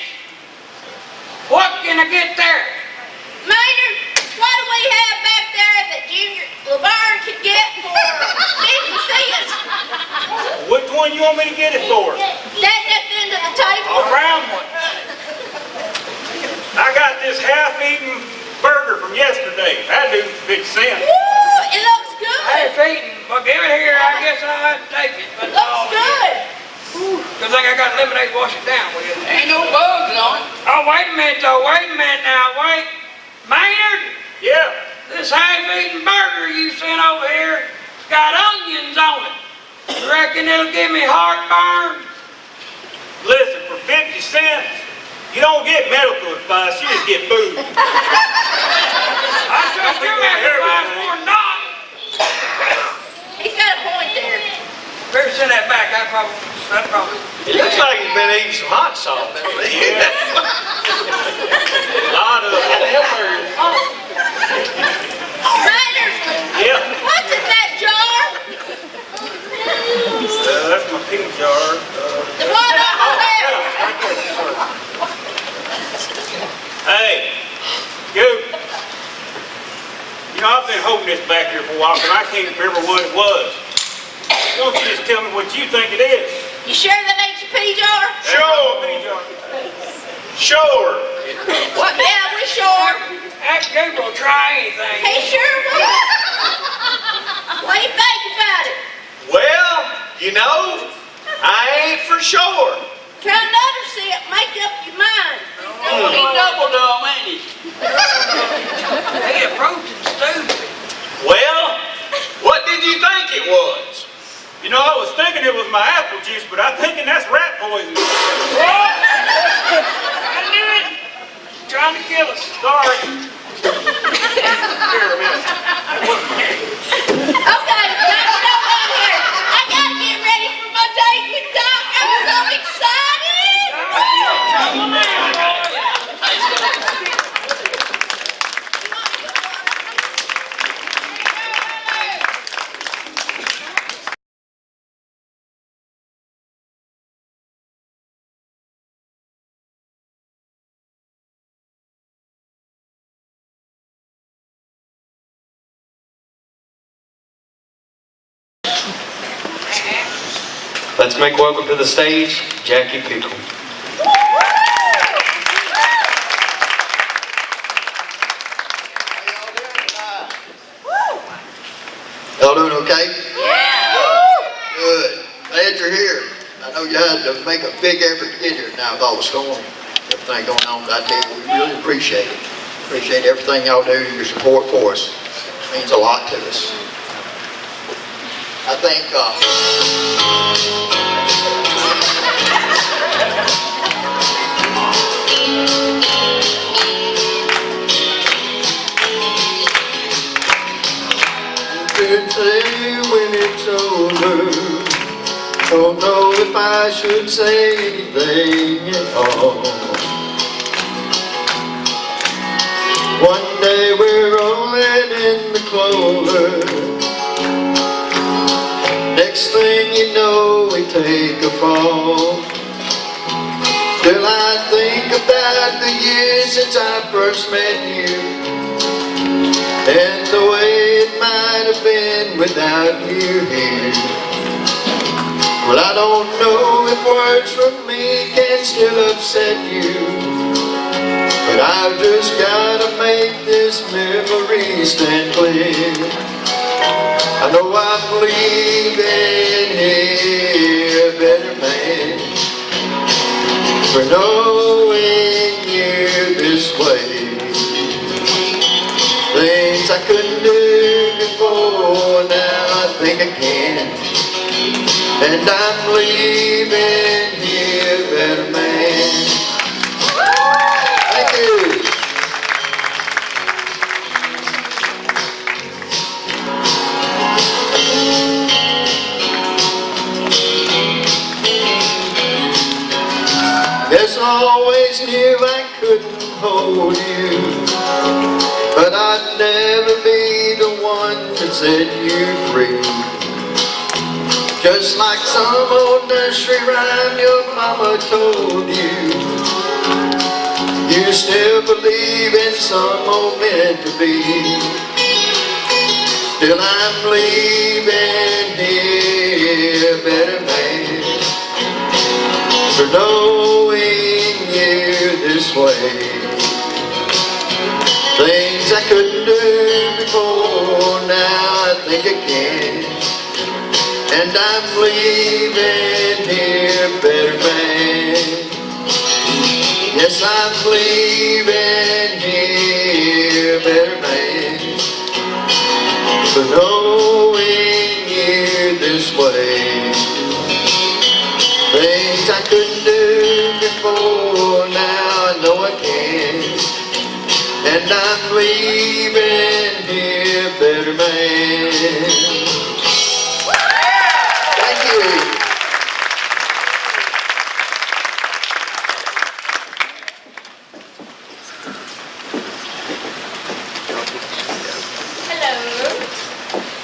What can I get there? Maynard, what do we have back there that Junior Laverne could get for 50 cents? Which one you want me to get it for? That at the end of the table? A round one. I got this half-eaten burger from yesterday. That'd do 50 cents. Woo, it looks good. Half eaten, but give it here, I guess I'll have to take it. But Looks good. Good thing I got lemonade to wash it down with. Ain't no bugs on it. Oh, wait a minute though, wait a minute now, wait. Maynard, Yeah. this half-eaten burger you sent over here. It's got onions on it. You reckon it'll give me heartburn? Listen, for 50 cents, you don't get medical advice, you just get food. I tell But you people make advice everything. more than not. He's got a point there. Better send that back. That probably. It looks like he's been eating some hot sauce. A lot of Riders, Yeah. what's in that jar? That's my pink jar. The one over there. Hey, Goober. You know, I've been holding this back here for a while, but I can't remember what it was. Why don't you just tell me what you think it is? You sure that ain't your pea jar? Sure. Pink jar. Sure. What? Yeah, we sure. That Goober will try anything. He sure will. What do you think about it? Well, you know, I ain't for sure. Try another sip, make up your mind. He double dumb, ain't he? They approaching stupid. Well, what did you think it was? You know, I was thinking it was my apple juice, but I'm thinking that's rat poison. I knew it. Trying to kill us. Sorry. Here a minute. Okay, let's go out here. I gotta get ready for my date with Doc. I'm so excited. Trouble now, boy. Let's make welcome to the stage, Jackie Pickle. Y'all doing okay? Yeah. Good. Glad you're here. I know you had to make a big effort to get here now with all the storm, everything going on, but I tell you, we really appreciate it. Appreciate everything y'all do, your support for us. It means a lot to us. I think, could say when it's over, don't know if I should say anything at all. One day we're rolling in the clover, next thing you know we take a fall. Still I think about the years since I first met you, and the way it might have been without you here. Well, I don't know if words from me can still upset you, but I've just gotta make this memory stand clear. I know I'm leaving here a better man for knowing you this way. Things I couldn't do before, now I think I can. And I'm leaving here a better man. Thank you. Guess I always knew I couldn't hold you, but I'd never be the one to set you free. Just like some old nursery rhyme your mama told you, you still believe in some old meant to be. Still I'm leaving here a better man for knowing you this way. Things I couldn't do before, now I think I can. And I'm leaving here a better man. Yes, I'm leaving here a better man for knowing and I'm leaving here a better man. Thank you.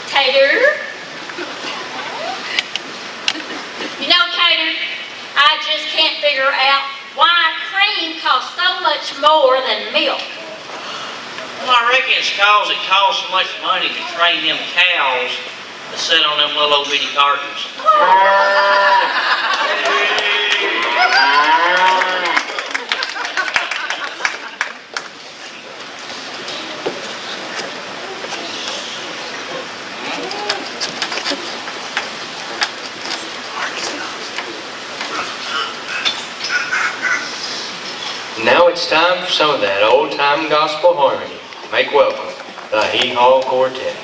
Tater. You know, Tater, I just can't figure out why cream costs so much more than milk. Well, I reckon it's cause it costs so much money to train them cows to sit on them little old bitty cartons. Now it's time for some of that old-time gospel harmony. Make welcome the HeeHaw Quartet.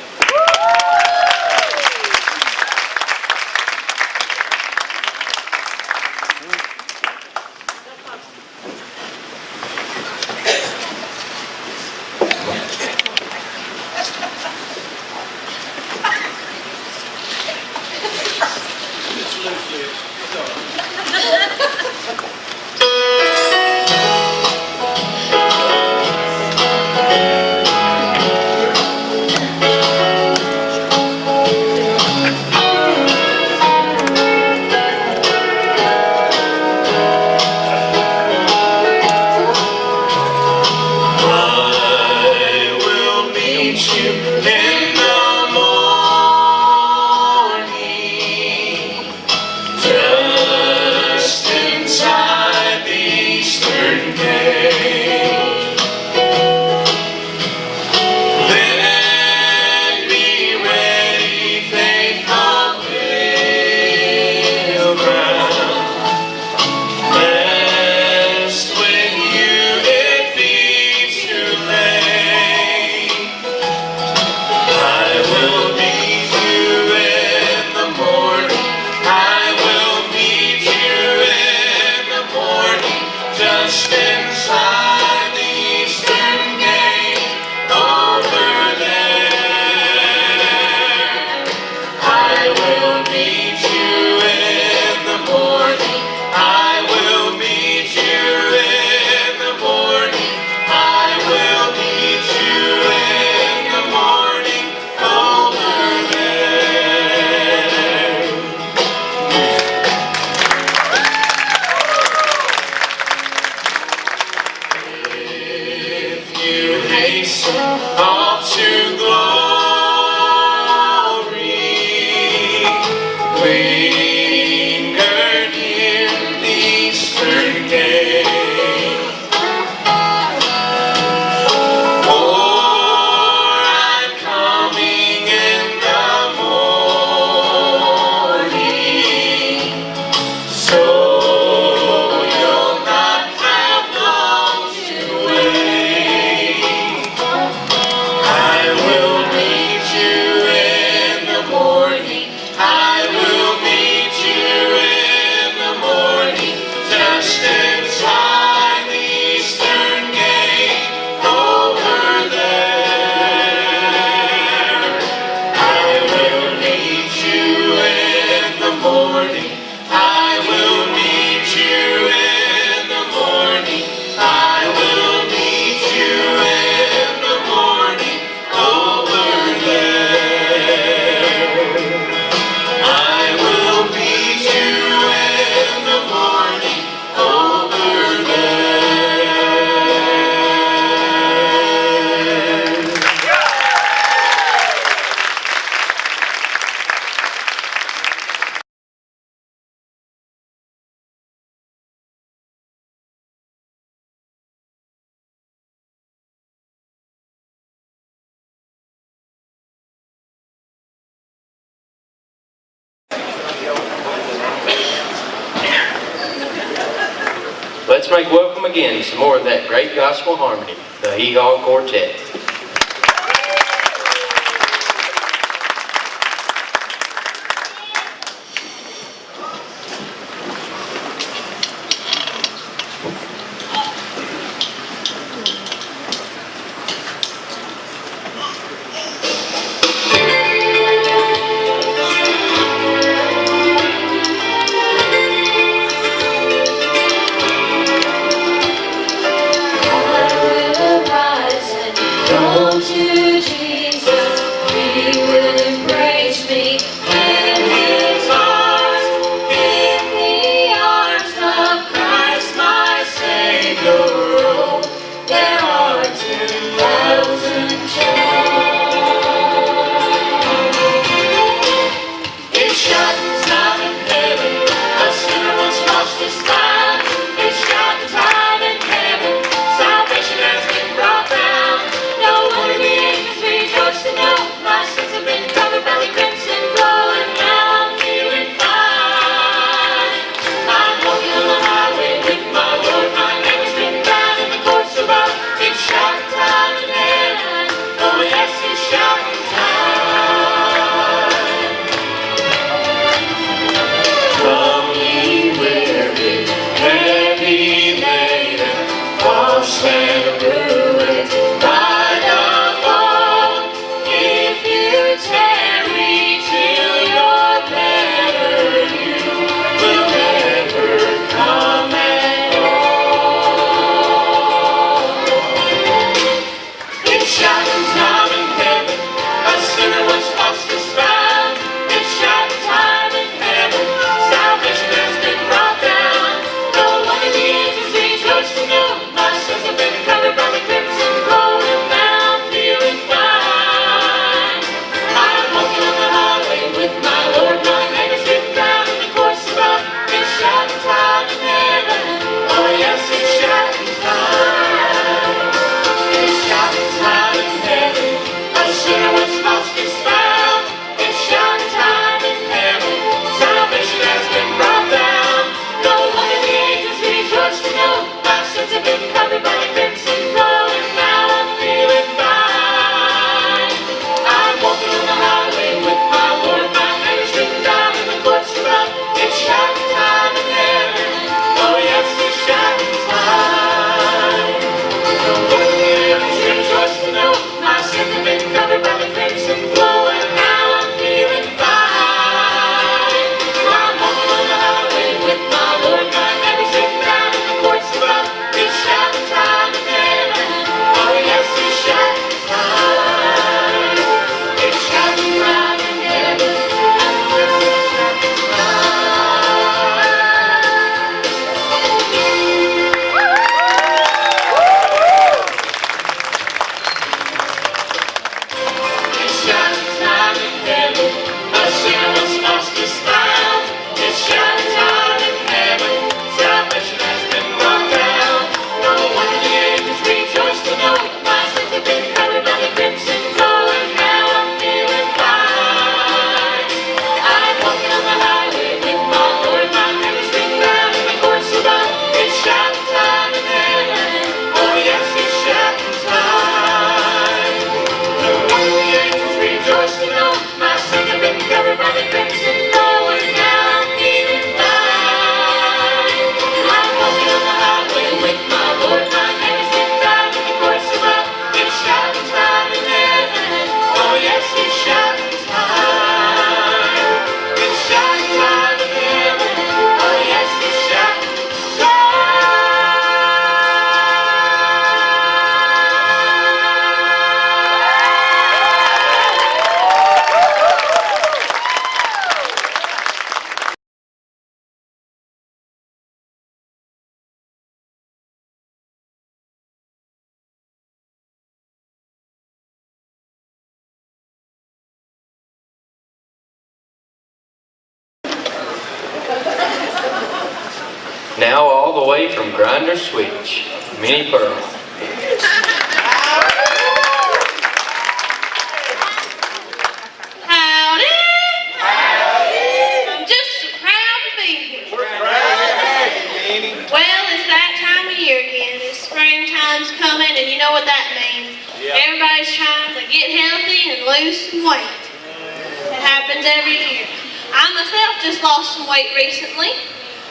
Let's make welcome again some more of that great gospel harmony, the HeeHaw Quartet. My sins have been covered by the crimson flow, and now I'm feeling fine. I'm walking on the highway with my Lord, my name is been down in the courts above. It's shouting time in heaven, oh yes, it's shouting time. It's shouting time in heaven, oh yes, it's shouting time. Now all the way from Grinder Switch, Minnie Pearl. Howdy! I'm just so proud to be here. Well, it's that time of year again. It's springtime's coming, and you know what that means. Everybody's trying to get healthy and lose some weight. It happens every year. I myself just lost some weight recently.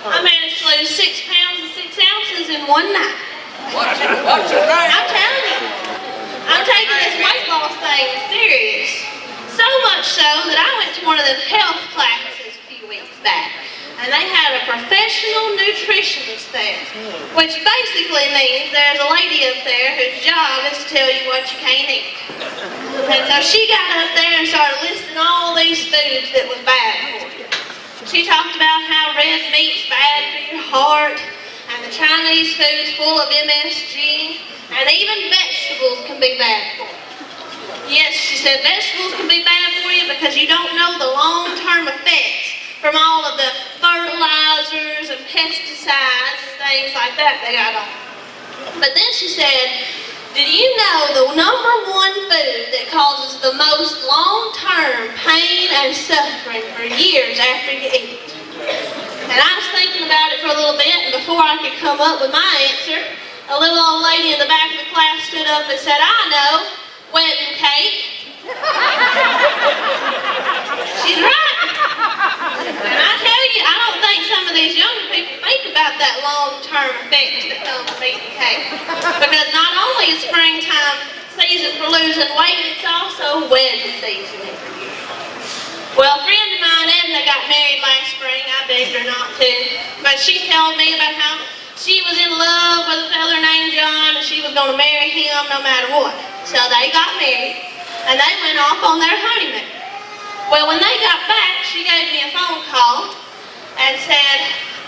I managed to lose 6 pounds and 6 ounces in one night. I'm telling you, I'm taking this weight loss thing serious. So much so that I went to one of the health classes a few weeks back, and they had a professional nutritionist there, which basically means there's a lady up there whose job is to tell you what you can't eat. And so she got up there and started listing all these foods that was bad for you. She talked about how red meat's bad for your heart, and the Chinese food's full of MSG, and even vegetables can be bad for you. Yes, she said vegetables can be bad for you because you don't know the long-term effects from all of the fertilizers and pesticides and things like that they got on. But then she said, did you know the #1 food that causes the most long-term pain and suffering for years after you eat it? And I was thinking about it for a little bit, and before I could come up with my answer, a little old lady in the back of the class stood up and said, I know, wedding cake. She's right. And I tell you, I don't think some of these younger people think about that long-term effects that come from eating cake. Because not only is springtime season for losing weight, it's also wedding season every year. Well, a friend of mine, Edna, got married last spring. I begged her not to. But she told me about how she was in love with a fella named John, and she was going to marry him no matter what. So they got married, and they went off on their honeymoon. Well, when they got back, she gave me a phone call and said,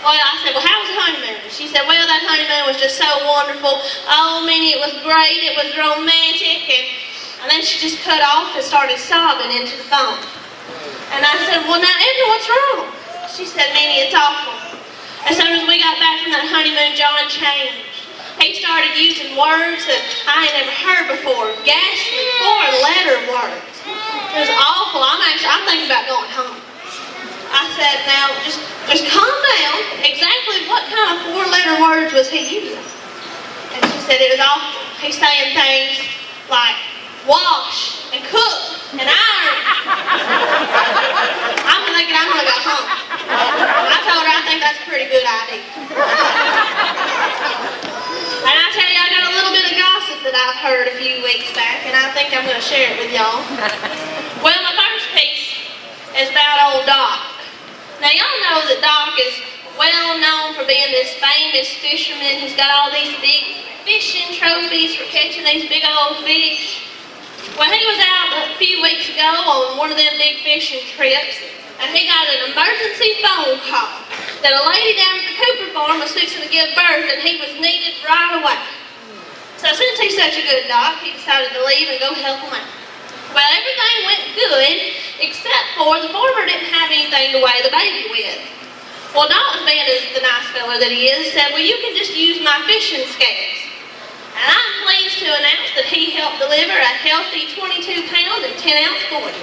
well, I said, well, how was the honeymoon? She said, well, that honeymoon was just so wonderful. Oh, Minnie, it was great. It was romantic. And then she just cut off and started sobbing into the phone. And I said, well, now, Edna, what's wrong? She said, Minnie, it's awful. As soon as we got back from that honeymoon, John changed. He started using words that I ain't never heard before. Ghastly, 4-letter words. It was awful. I'm thinking about going home. I said, now, just calm down. Exactly what kind of 4-letter words was he using? And she said it was awful. He's saying things like wash and cook and iron. I'm thinking I'm going to go home. I told her I think that's a pretty good idea. And I tell you, I got a little bit of gossip that I've heard a few weeks back, and I think I'm going to share it with y'all. Well, my first piece is about old Doc. Now, y'all know that Doc is well known for being this famous fisherman. He's got all these big fishing trophies for catching these big old fish. Well, he was out a few weeks ago on one of them big fishing trips, and he got an emergency phone call that a lady down at the Cooper farm was fixing to give birth, and he was needed right away. So since he's such a good doc, he decided to leave and go help him out. Well, everything went good, except for the farmer didn't have anything to weigh the baby with. Well, Doc, being as the nice fella that he is, said, well, you can just use my fishing scales. And I'm pleased to announce that he helped deliver a healthy 22-pound and 10-ounce boy.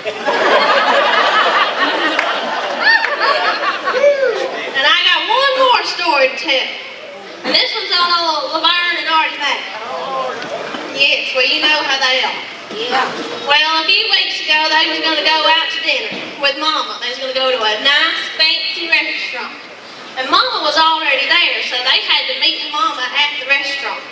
And I got one more story to tell. And this one's on old Laverne and Artie Mack. Yes, well, you know how they are. Yeah. Well, a few weeks ago, they they was gonna go out to dinner with Mama. They was gonna go to a nice, fancy restaurant. And Mama was already there, so they had to meet Mama at the restaurant.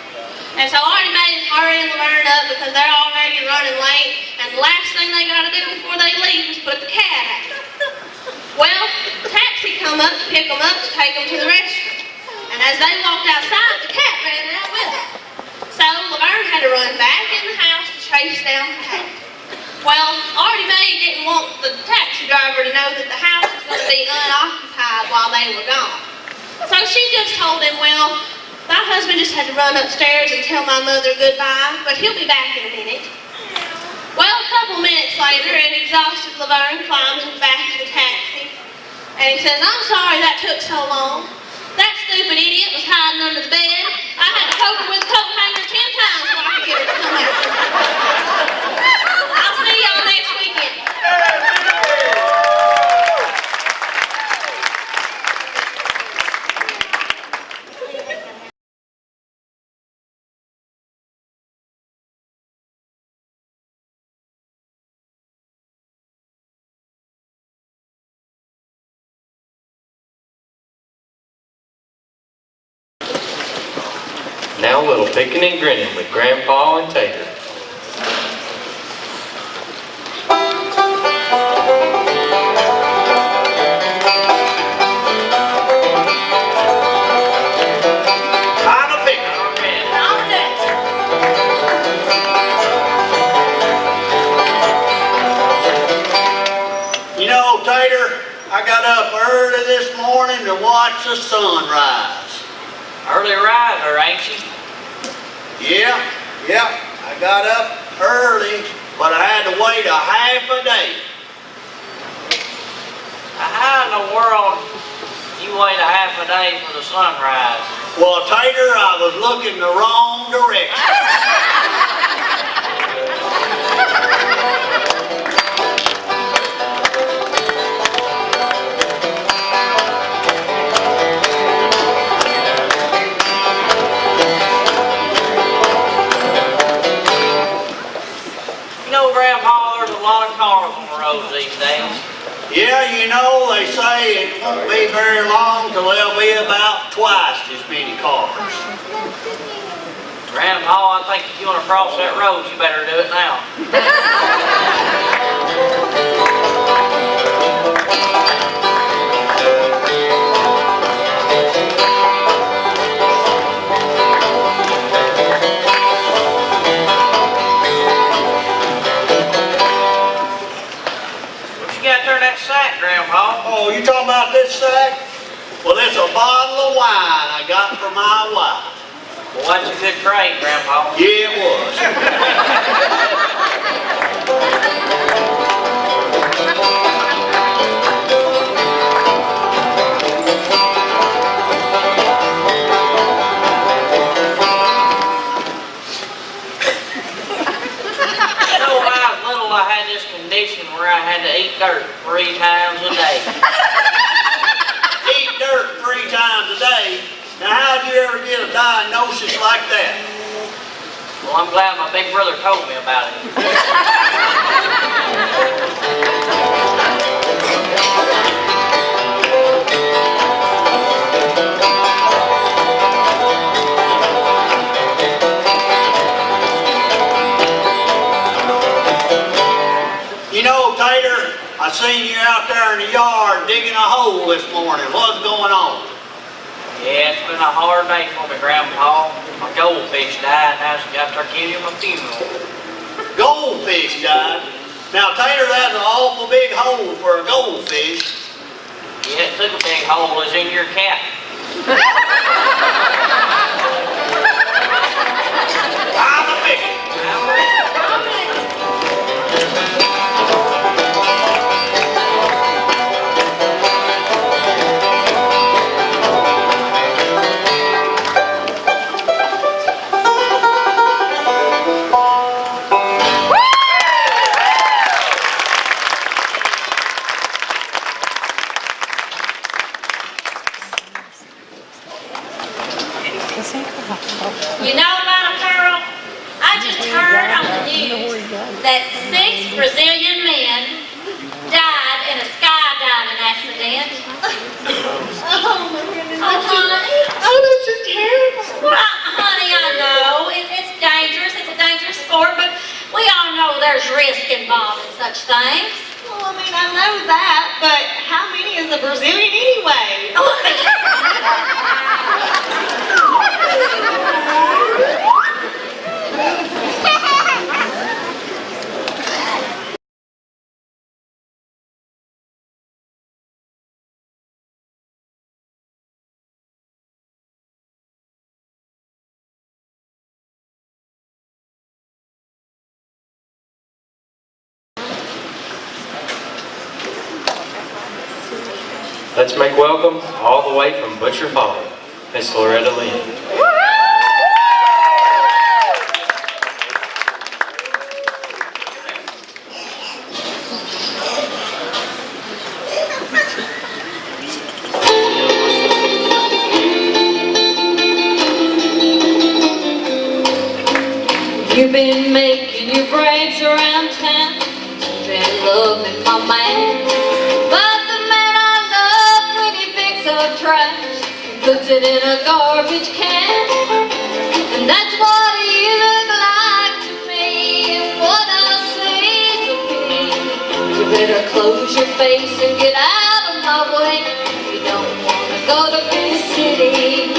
And so Artie Mae is hurrying Laverne up because they're already running late, and the last thing they gotta do before they leave is put the cat out. Well, the taxi come up to pick them up to take them to the restaurant. And as they walked outside, the cat ran out with them. So Laverne had to run back in the house to chase down the cat. Well, Artie Mae didn't want the taxi driver to know that the house was going to be unoccupied while they were gone. So she just told him, well, my husband just had to run upstairs and tell my mother goodbye, but he'll be back in a minute. Well, a couple minutes later, an exhausted Laverne climbs in the back of the taxi, and he says, I'm sorry that took so long. That stupid idiot was hiding under the bed. I had to poke her with a coat hanger 10 times so I could get her to come out. I'll see y'all next weekend. Now a little picking and grinning with Grandpa and Tater. Time to pick. You know, Tater, I got up early this morning to watch the sunrise. Early riser, ain't you? Yeah, I got up early, but I had to wait a half a day. How in the world you wait a half a day for the sunrise? Well, Tater, I was looking the wrong direction. You know, Grandpa, there's a lot of cars on the roads these days. Yeah, you know, they say it won't be very long till there'll be about twice as many cars. Grandpa, I think if you want to cross that road, you better do it now. Sack, Grandpa. Oh, you talking about this sack? Well, it's a bottle of wine I got for my wife. Well, that's a good trade, Grandpa. Yeah, it was. You know, when I was little, I had this condition where I had to eat dirt 3 times a day. Eat dirt 3 times a day? Now, how'd you ever get a diagnosis like that? Well, I'm glad my big brother told me about it. You know, Tater, I seen you out there in the yard digging a hole this morning. What's going on? Yeah, it's been a hard day for me, Grandpa. My goldfish died, and I just got to give him a funeral. Goldfish died? Now, Tater, that's an awful big hole for a goldfish. Yeah, it took a big hole. It's in your cap. I'm a big one. You know about a Pearl? I just heard on the news that 6 Brazilian men there's risk involved in such things. Well, I mean, I know that, but how many is a Brazilian anyway? Let's make welcome all the way from Butcher Hall, Miss Loretta Lynn. You've been making your breaks around town, been loving my man. But the man I love, when he picks up trash, puts it in a garbage can. And that's what you look like to me, and what I see is a pity. You better close your face and get out of my way. You don't want to go to Big City.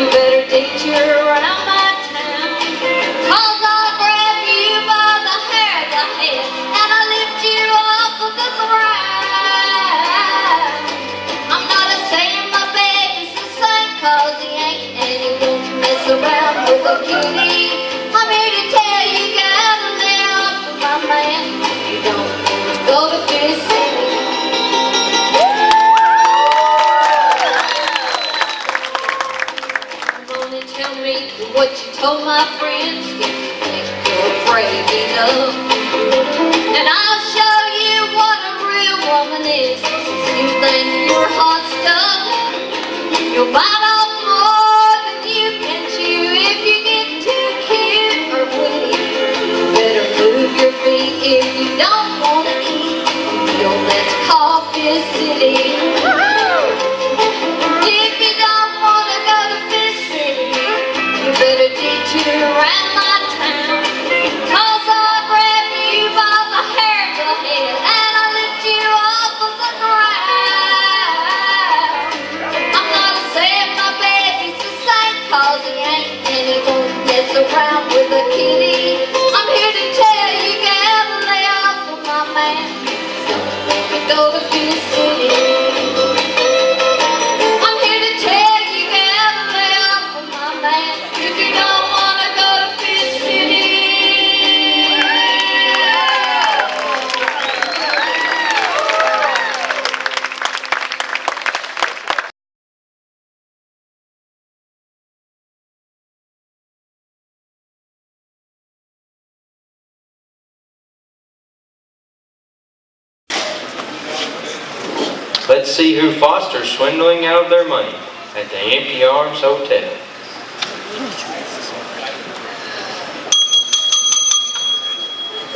You better date you around my town, 'cause I'll grab you by the hair of the head and I'll lift you off of the ground. I'm not a saying my baby's the same, 'cause he ain't, and he won't mess around with a kitty. I'm here to tell you, gotta lay off of my man. You don't want to go to Big City. Tell me what you told my friends, if you think you're afraid enough. And I'll show you what a real woman is, since you think you're hot stuff. You'll bite off more than you can chew if you get too cute or witty. You better move your feet if you don't want to eat. Yo, let's call Fizz City. If you don't want to go to Fizz City, you better teach you around my town, 'cause I'll grab you by the hair of the head and I'll lift you off of the ground. I'm not saying my baby's the same, 'cause he ain't, and he won't mess around with a kitty. I'm here to tell you, gotta lay off of my man. Don't want to go to Big City. I'm here to tell you, gotta lay off of my man. If you don't want to go to Fizz City. Let's see who fosters swindling out of their money at the Empty Arms Hotel.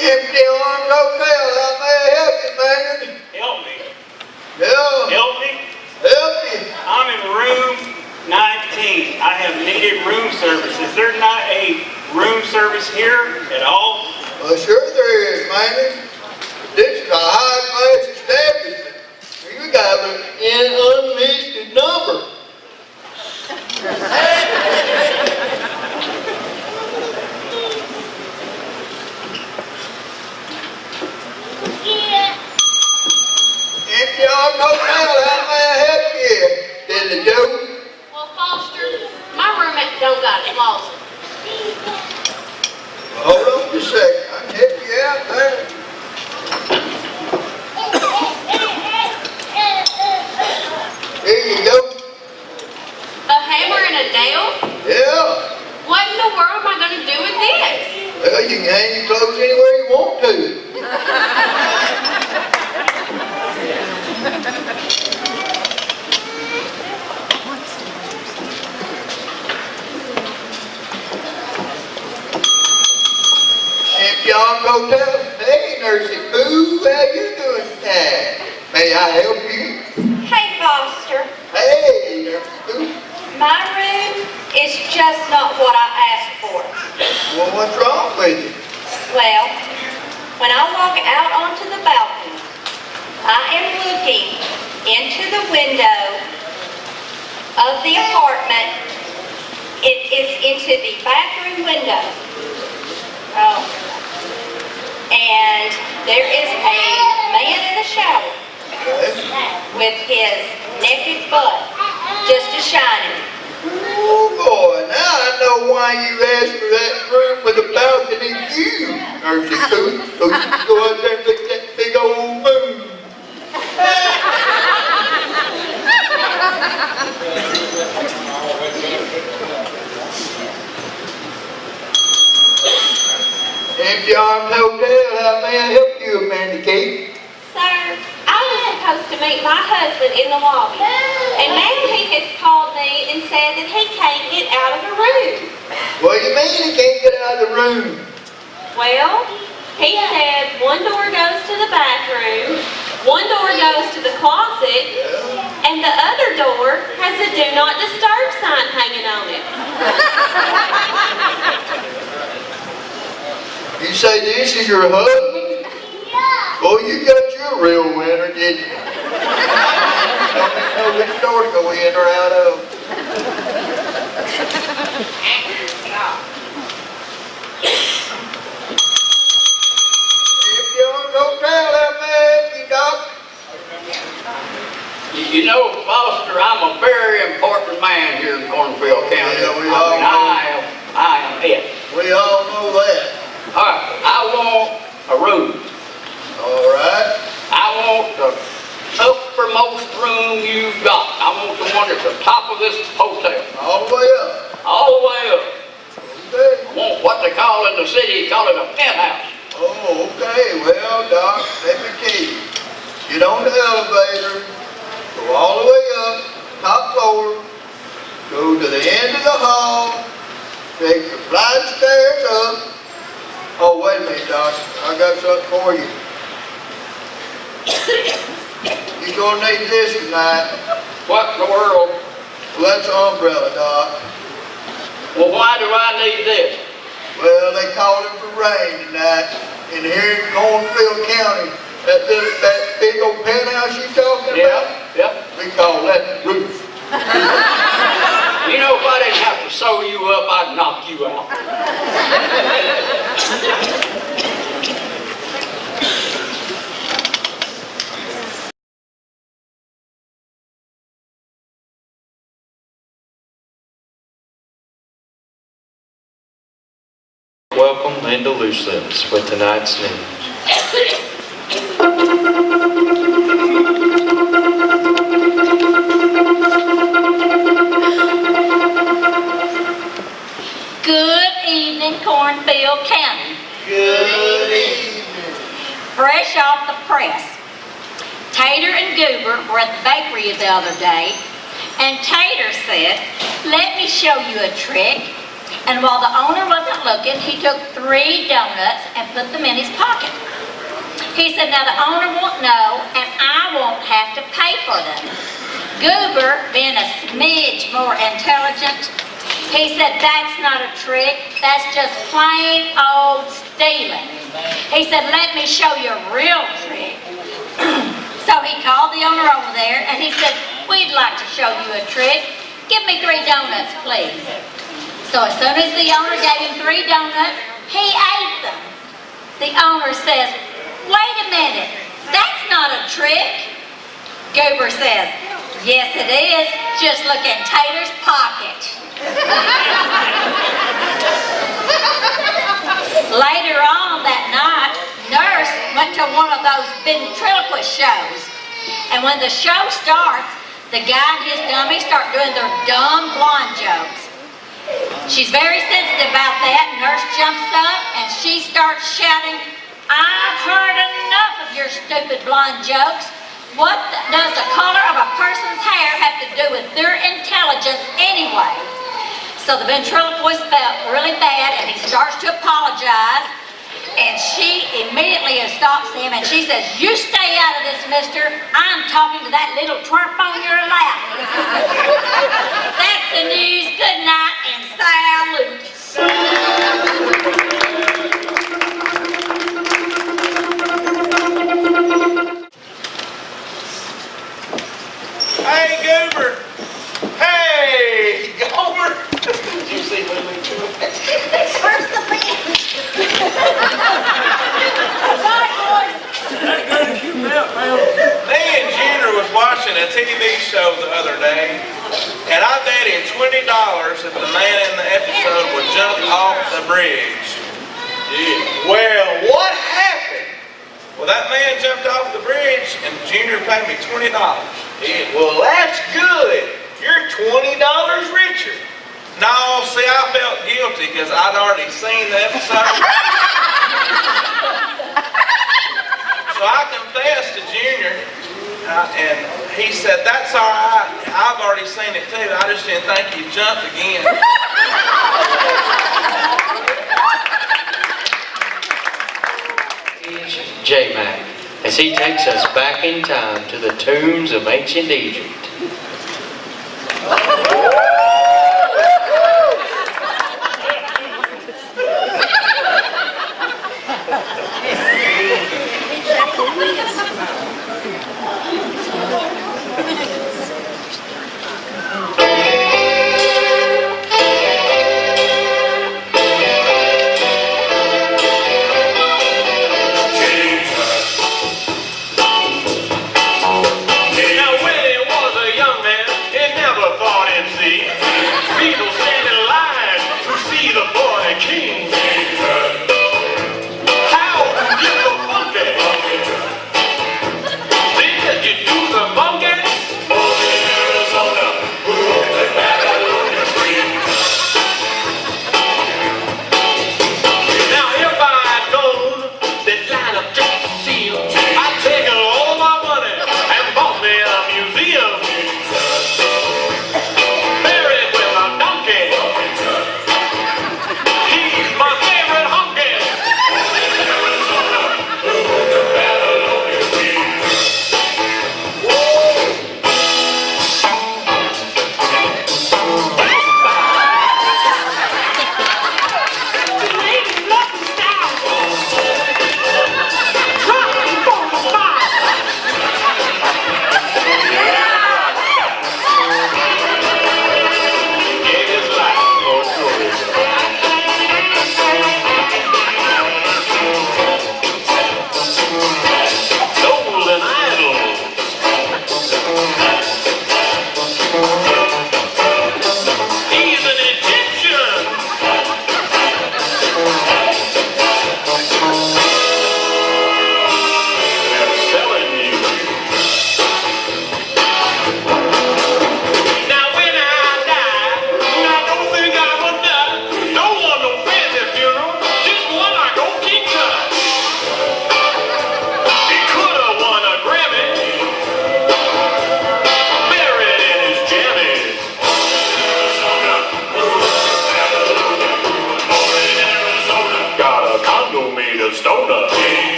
Empty Arms Hotel, how may I help you, Maynard? Help me. Yeah, Help me. help you. I'm in room 19. I have needed room service. Is there not a room service here at all? Well, sure there is, Maynard. This is a high-class establishment. You got an unlisted number. Empty Arms Hotel, how may I help you, Billy Joe? Well, Foster, my roommate don't got a closet. Hold on just a second, I can help you out there. Here you go. A hammer and a nail? Yeah. What in the world am I going to do with this? Well, you can hang your clothes anywhere you want to. Empty Arms Hotel. Hey, Nursey Boo, how you doing tonight? May I help you? Hey, Foster. Hey, Nursey Boo. My room It's just not what I asked for. Well, what's wrong with you? Well, when I walk out onto the balcony, I am looking into the window of the apartment. It is into the bathroom window. And there is a man in the shower with his naked butt just a-shining. Oh boy, now I know why you asked for that room with a balcony view, Nursey Coot. So you can go out there and look at that big old moon. Empty Arms Hotel, how may I help you, Amanda Kate? Sir, I was supposed to meet my husband in the lobby, and now he has called me and said that he can't get out of the room. What do you mean he can't get out of the room? Well, he said one door goes to the bathroom, one door goes to the closet, and the other door has a do not disturb sign hanging on it. You say this is your husband? Yeah. Oh, you got your real winner, didn't you? Don't even know which door to go in or out of. If you're hotel, how may I help you, Doc? You know, Foster, I'm a very important man here in Cornfield County. Yeah, I am it. We all know that. All right, I want a room. All right. I want the uppermost room you've got. I want the one at the top of this hotel. All the way up. All the way up. Okay. I want what they call in the city, call it a penthouse. Oh, okay. Well, Doc, let me tell you. Get on the elevator, go all the way up, top floor, go to the end of the hall, take the flight of stairs up. Oh, wait a minute, Doc. I got something for you. You're gonna need this tonight. What in the world? Well, that's an umbrella, Doc. Well, why do I need this? Well, they called it for rain tonight. And here in Cornfield County, that big old penthouse you talking about? Yeah. We call that the roof. You know, if I didn't have to sew you up, I'd knock you out. Welcome, Linda Loose Lips, with tonight's news. Good evening, Cornfield County. Good evening. Fresh off the press. Tater and Goober were at the bakery the other day, and Tater said, "Let me show you a trick." And while the owner wasn't looking, he took 3 donuts and put them in his pocket. He said, "Now the owner won't know, and I won't have to pay for them." Goober, being a smidge more intelligent, he said, "That's not a trick, that's just plain old stealing." He said, "Let me show you a real trick." So he called the owner over there and he said, "We'd like to show you a trick. Give me 3 donuts, please." So as soon as the owner gave him 3 donuts, he ate them. The owner says, "Wait a minute, that's not a trick." Goober says, "Yes it is, just look in Tater's pocket." Later on that night, Nurse went to one of those ventriloquist shows. And when the show starts, the guy and his dummy start doing their dumb blonde jokes. She's very sensitive about that. Nurse jumps up and she starts shouting, "I've heard enough of your stupid blonde jokes. What does the color of a person's hair have to do with their intelligence anyway?" So the ventriloquist felt really bad and he starts to apologize. And she immediately stops him and she says, "You stay out of this, mister. I'm talking to that little twerp on your lap." That's the news. Good night and salute. Hey, Goober. Hey, Goober. Did you see me? Where's the bed? Me and Junior was watching a TV show the other day, and I bet him $20 that the man in the episode would jump off the bridge. Yeah. Well, what happened? Well, that man jumped off the bridge, and Junior paid me $20. Yeah. Well, that's good. You're $20 richer. No, see, I felt guilty because I'd already seen the episode. So I confessed to Junior, and he said, that's all right. I've already seen it too. I just didn't think he'd jump again. J-Mac, as he takes us back in time to the tombs of ancient Egypt.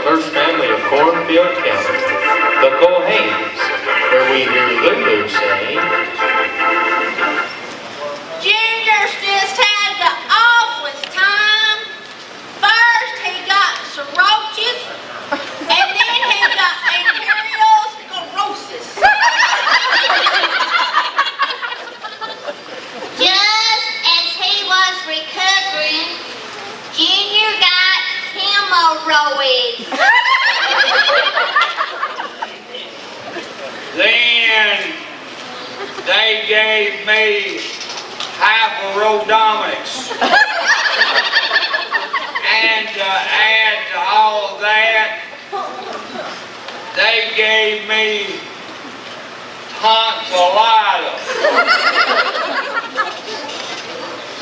First family of Cornfield County, the Culhanes, where we hear Lulu say, Junior's just had the awfulest time. First he got cirrhosis, and then he got arteriosclerosis. Just as he was recovering, Junior got hemorrhoids. Then they gave me hyperodomics. And to add to all of that, they gave me tonsillitis.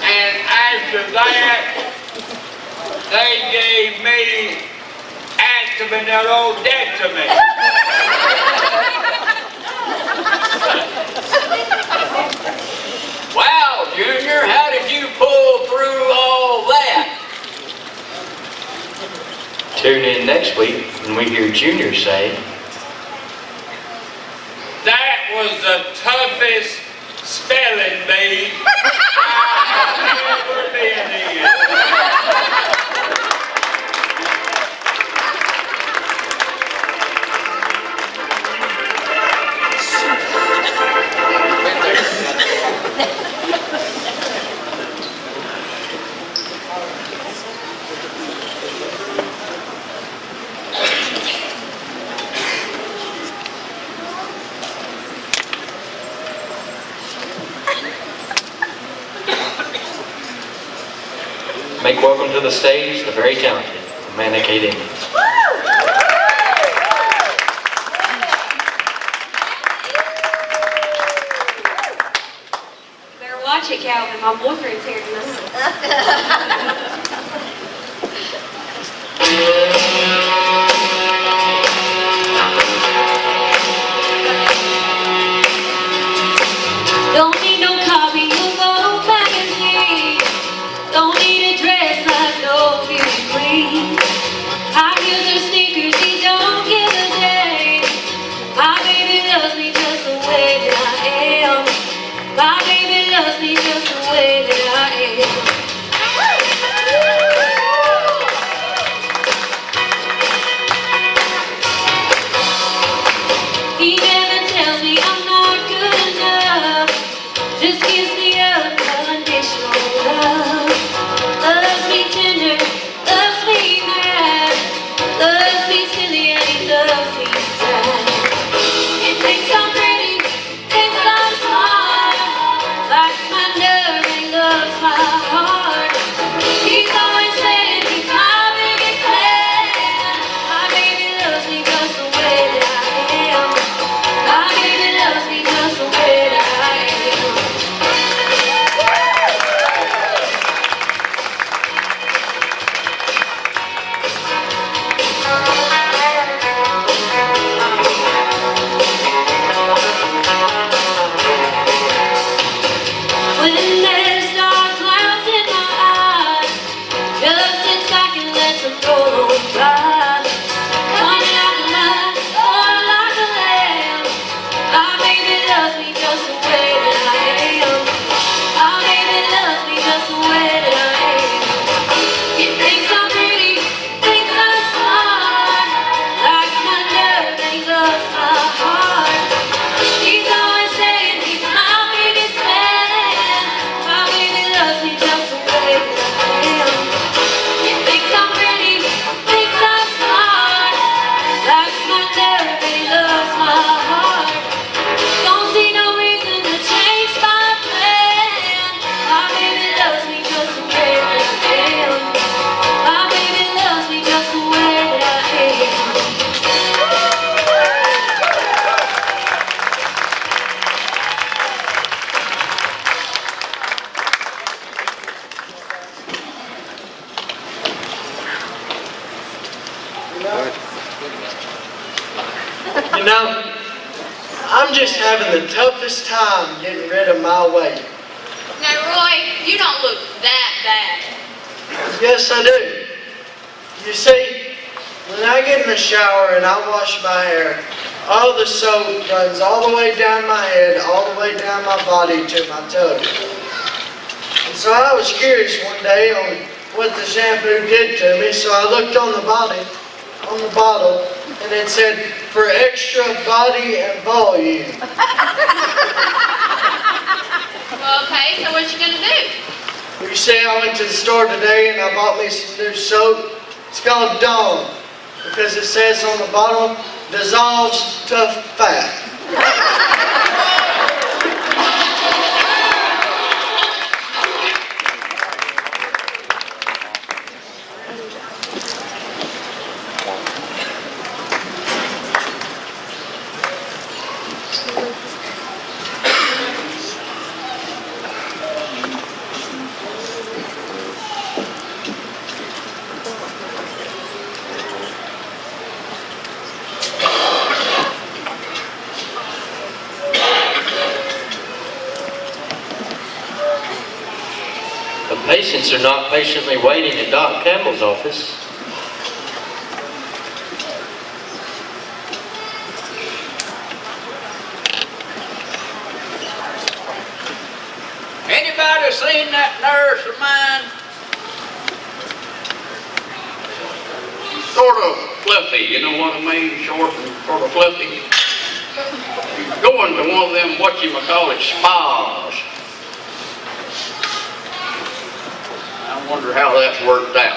And after that, they gave me actiminodectomy. Well, Junior, how did you pull Tune in next week when we hear Junior say, That was the toughest spelling bee I've ever been in. make welcome to the stage the very talented Amanda K. Daniels. Better watch it, Calvin. My boyfriend's here tonight. Don't need no copy of no magazine. Don't need a dress like no beauty queen. High heels or sneakers, he don't give a damn. My baby loves me just the way that I am. My baby loves me just the way that I am. He never tells me I'm not good enough. Just gives me unconditional love. Loves me tender, loves me mad. Loves me silly and he loves me sad. He thinks I'm pretty, thinks I'm smart. Likes my nerve and loves my heart. He's always saying he's my biggest fan. My baby loves me just the way that I am. My baby loves me just the way that I am. When there's dark clouds in my eyes, just sits back and lets them go by. Funny like a lion, or like a lamb. My baby loves me just the way that I am. My baby loves me just the way that I am. He thinks I'm pretty, thinks I'm smart. Likes my nerve and he loves my heart. He's always saying he's my biggest fan. My baby loves me just the way that I am. He thinks I'm pretty, thinks I'm smart. Likes my nerve and he loves my heart. Don't see no reason to change my plan. My baby loves me just the way that I am. My baby loves me just the way that I am. You know, I'm just having the toughest time getting rid of my weight. Now, Roy, you don't look that bad. Yes, I do. You see, when I get in the shower and I wash my hair, all the soap runs all the way down my head, all the way down my body to my toes. And so I was curious one day on what the shampoo did to me, so I looked on the bottle, and it said, for extra body and volume. Okay, so what you gonna do? You see, I went to the store today and I bought me some new soap. It's called Dawn, because it says on the bottle, dissolves tough fat. The patients are not patiently waiting at Doc Campbell's office. that nurse of mine? Sort of fluffy, you know what I mean? Short and sort of fluffy. Going to one of them, whatchamacallit, spas. I wonder how that's worked out.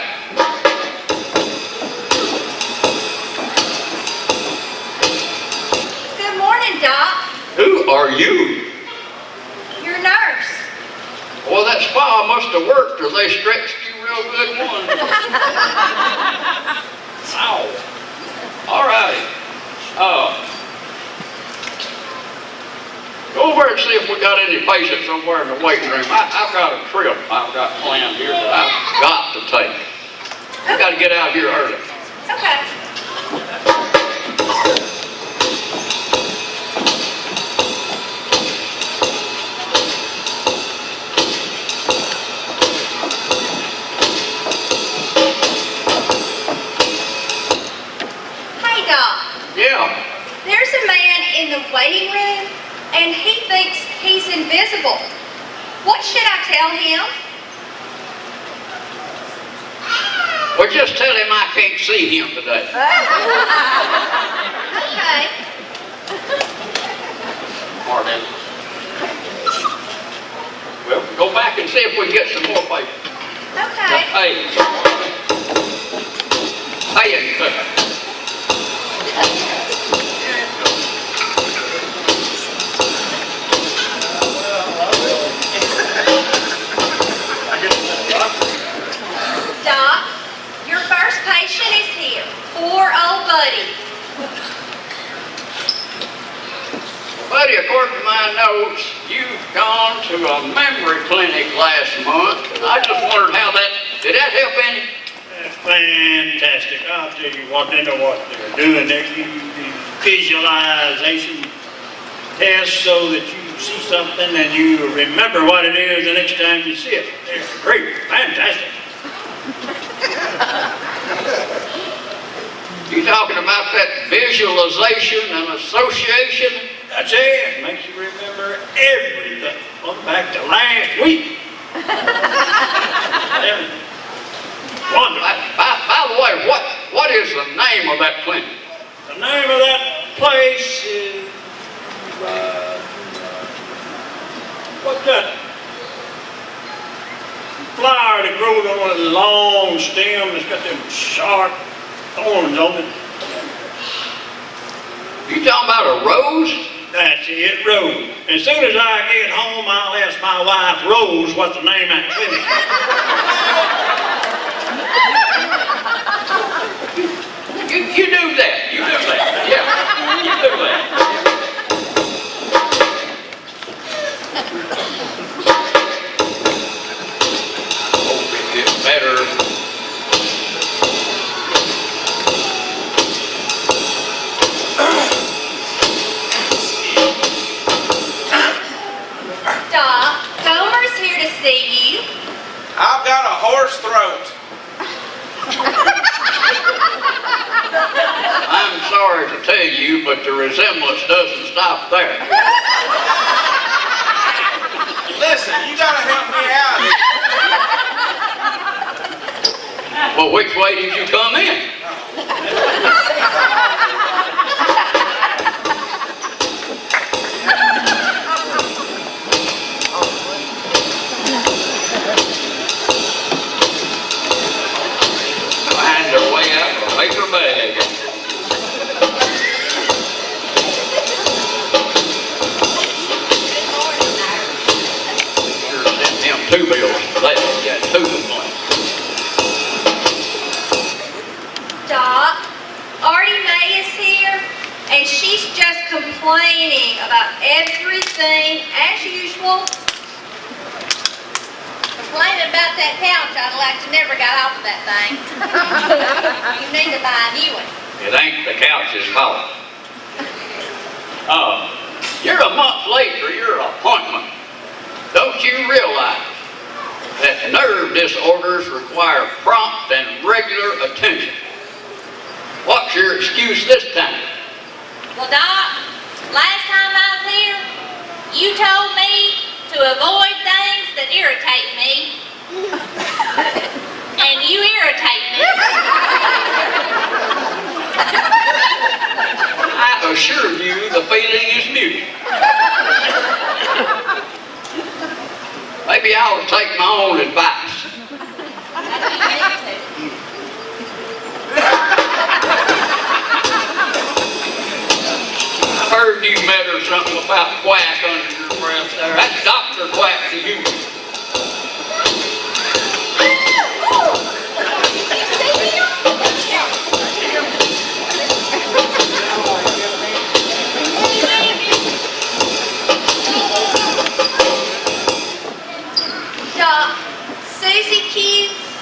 Good morning, Doc. Who are you? Your nurse. Well, that spa must have worked or they stretched you real good one. Ow. All righty. Go over and see if we got any patients somewhere in the waiting room. I've got a trip I've got planned here that I've got to take. I've got to get out here early. Okay. Hey, Doc. Yeah. There's a man in the waiting room, and he thinks he's invisible. What should I tell him? Well, just tell him I can't see him today. Okay. Pardon. Well, go back and see if we can get some more patients. Okay. Hey, Doc, your first patient is here. Poor old buddy. Buddy, according to my notes, you've gone to a memory clinic last month. I just wondered how did that help any? That's fantastic. I'll tell you what, they know what they're doing. They're using visualization tests so that you see something and you remember what it is the next time you see it. They're great, fantastic. You talking about that visualization and association? That's it. Makes you remember everything. Look back to last week. Everything. Wonderful. By the way, what is the name of that clinic? The name of that place is, what's that flower that grows on one of the long stems that's got them sharp thorns on it? You talking about a rose? That's it, Rose. As soon as I get home, I'll ask my wife, Rose, what's the name of that clinic? You do that. You do that. Yeah. You do that. Hope it gets better. Doc, Homer's here to see you. I've got a hoarse throat. I'm sorry to tell you, but the resemblance doesn't stop there. Listen, you gotta help me out here. Well, which way did you come in? Find their way out of a paper bag. Sure sent him 2 bills for that. He got 2 complaints. Doc, Artie Mae is here, and she's just complaining about everything as usual. Complaining about that couch I'd like to never got off of that thing. You need to buy a new one. It ain't the couch's fault. You're a month late for your appointment. Don't you realize that nerve disorders require prompt and regular attention? What's your excuse this time? Well, Doc, last time I was here, you told me to avoid things that irritate me. And you irritate me. I assure you the feeling is mutual. Maybe I ought to take my own advice. I heard you mutter something about quack under your breath there. That's Dr. Quack to you. Doc, Susie Q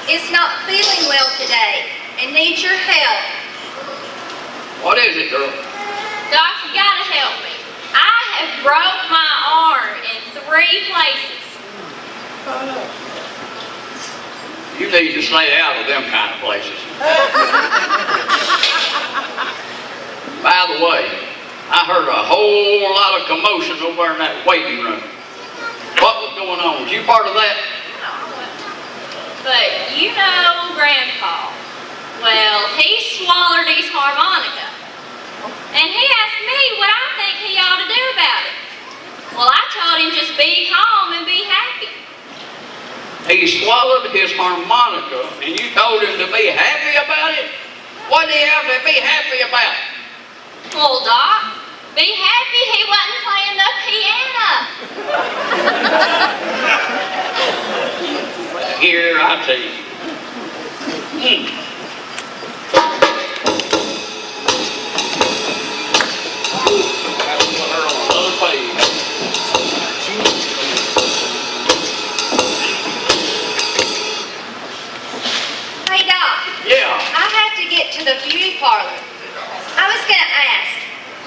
is not feeling well today and needs your help. What is it, girl? Doc, you gotta help me. I have broke my arm in 3 places. You need to stay out of them kind of places. By the way, I heard a whole lot of commotion over in that waiting room. What was going on? Was you part of that? But you know Grandpa. Well, he swallowed his harmonica. And he asked me what I think he ought to do about it. Well, I told him just be calm and be happy. He swallowed his harmonica and you told him to be happy about it? What did he have to be happy about? Well, Doc, be happy he wasn't playing the piano. Here, I tell you. That's put her on another page. Hey, Doc. Yeah. I have to get to the beauty parlor. I was going to ask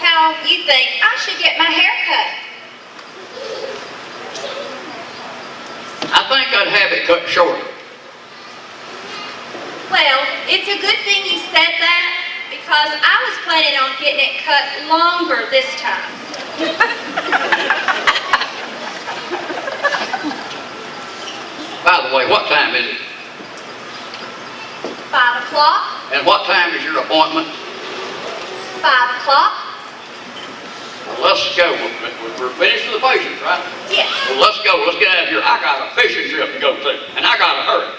how you think I should get my hair cut. I think I'd have it cut shorter. Well, it's a good thing you said that because I was planning on getting it cut longer this time. By the way, what time is it? 5 o'clock, And what time is your appointment? 5 o'clock. Well, let's go. We're finished with the patients, right? Yes. Well, let's go. Let's get out of here. I got a fishing trip to go to, and I got to hurry.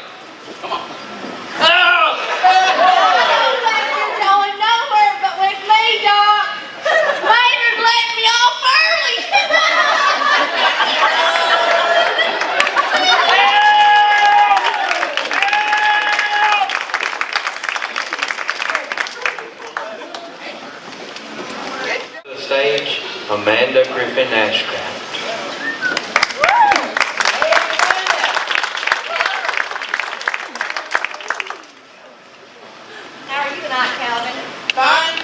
Come on. Oh, you're going nowhere but with me, Doc. Maynard let me off early. To the stage, Amanda Griffin Ashcraft. How are you tonight, Calvin? Fine.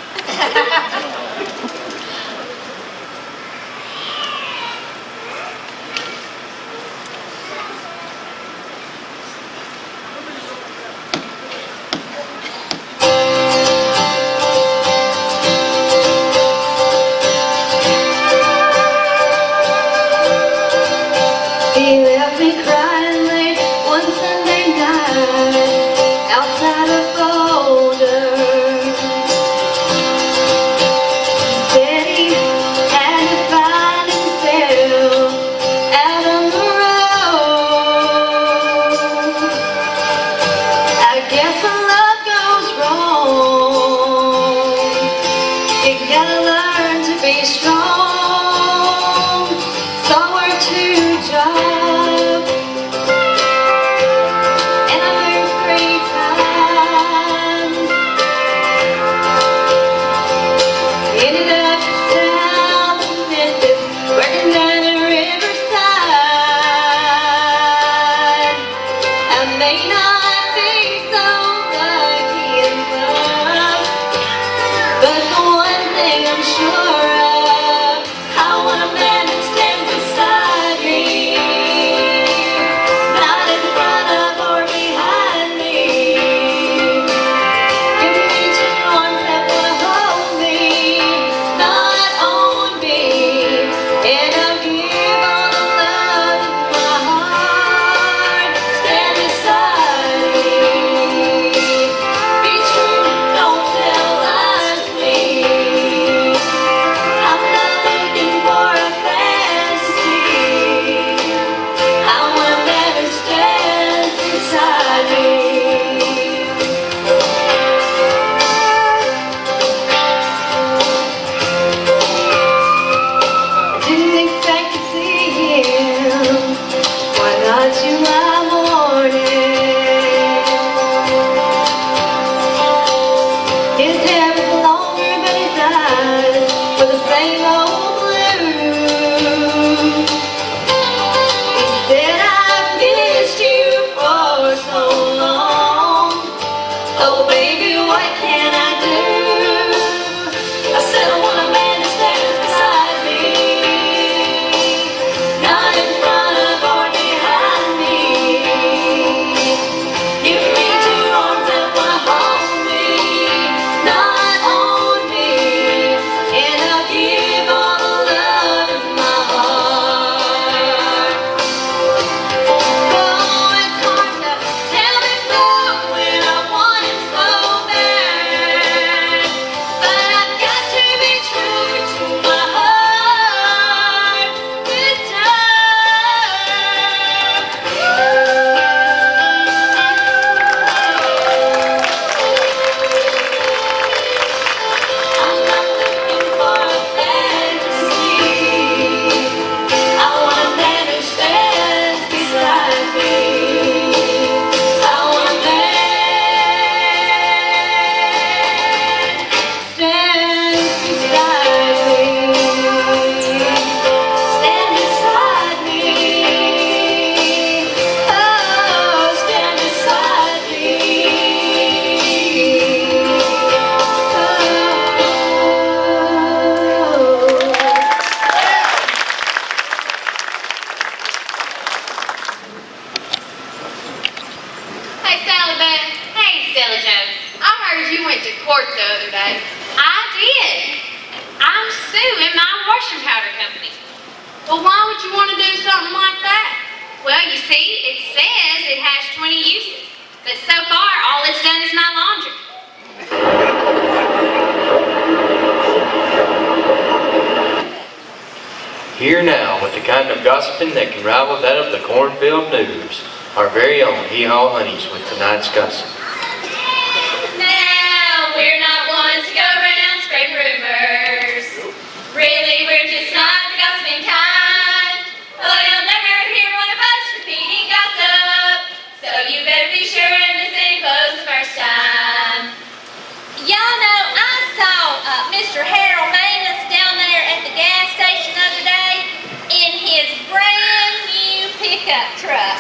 I did. I'm suing my washing powder company. Well, why would you want to do something like that? Well, you see, it says it has 20 uses, but so far all it's done is my laundry. Here now, with the kind of gossiping that can rival that of the Cornfield News, our very own HeeHaw Honeys with tonight's gossip. Now, we're not ones to go around spreading rumors. Really, we're just not the gossiping kind. Oh, you'll never hear one of us repeating gossip. So you better be sure and listen close the first time. Y'all know I saw Mr. Harold Manus down there at the gas station the other day in his brand new pickup truck.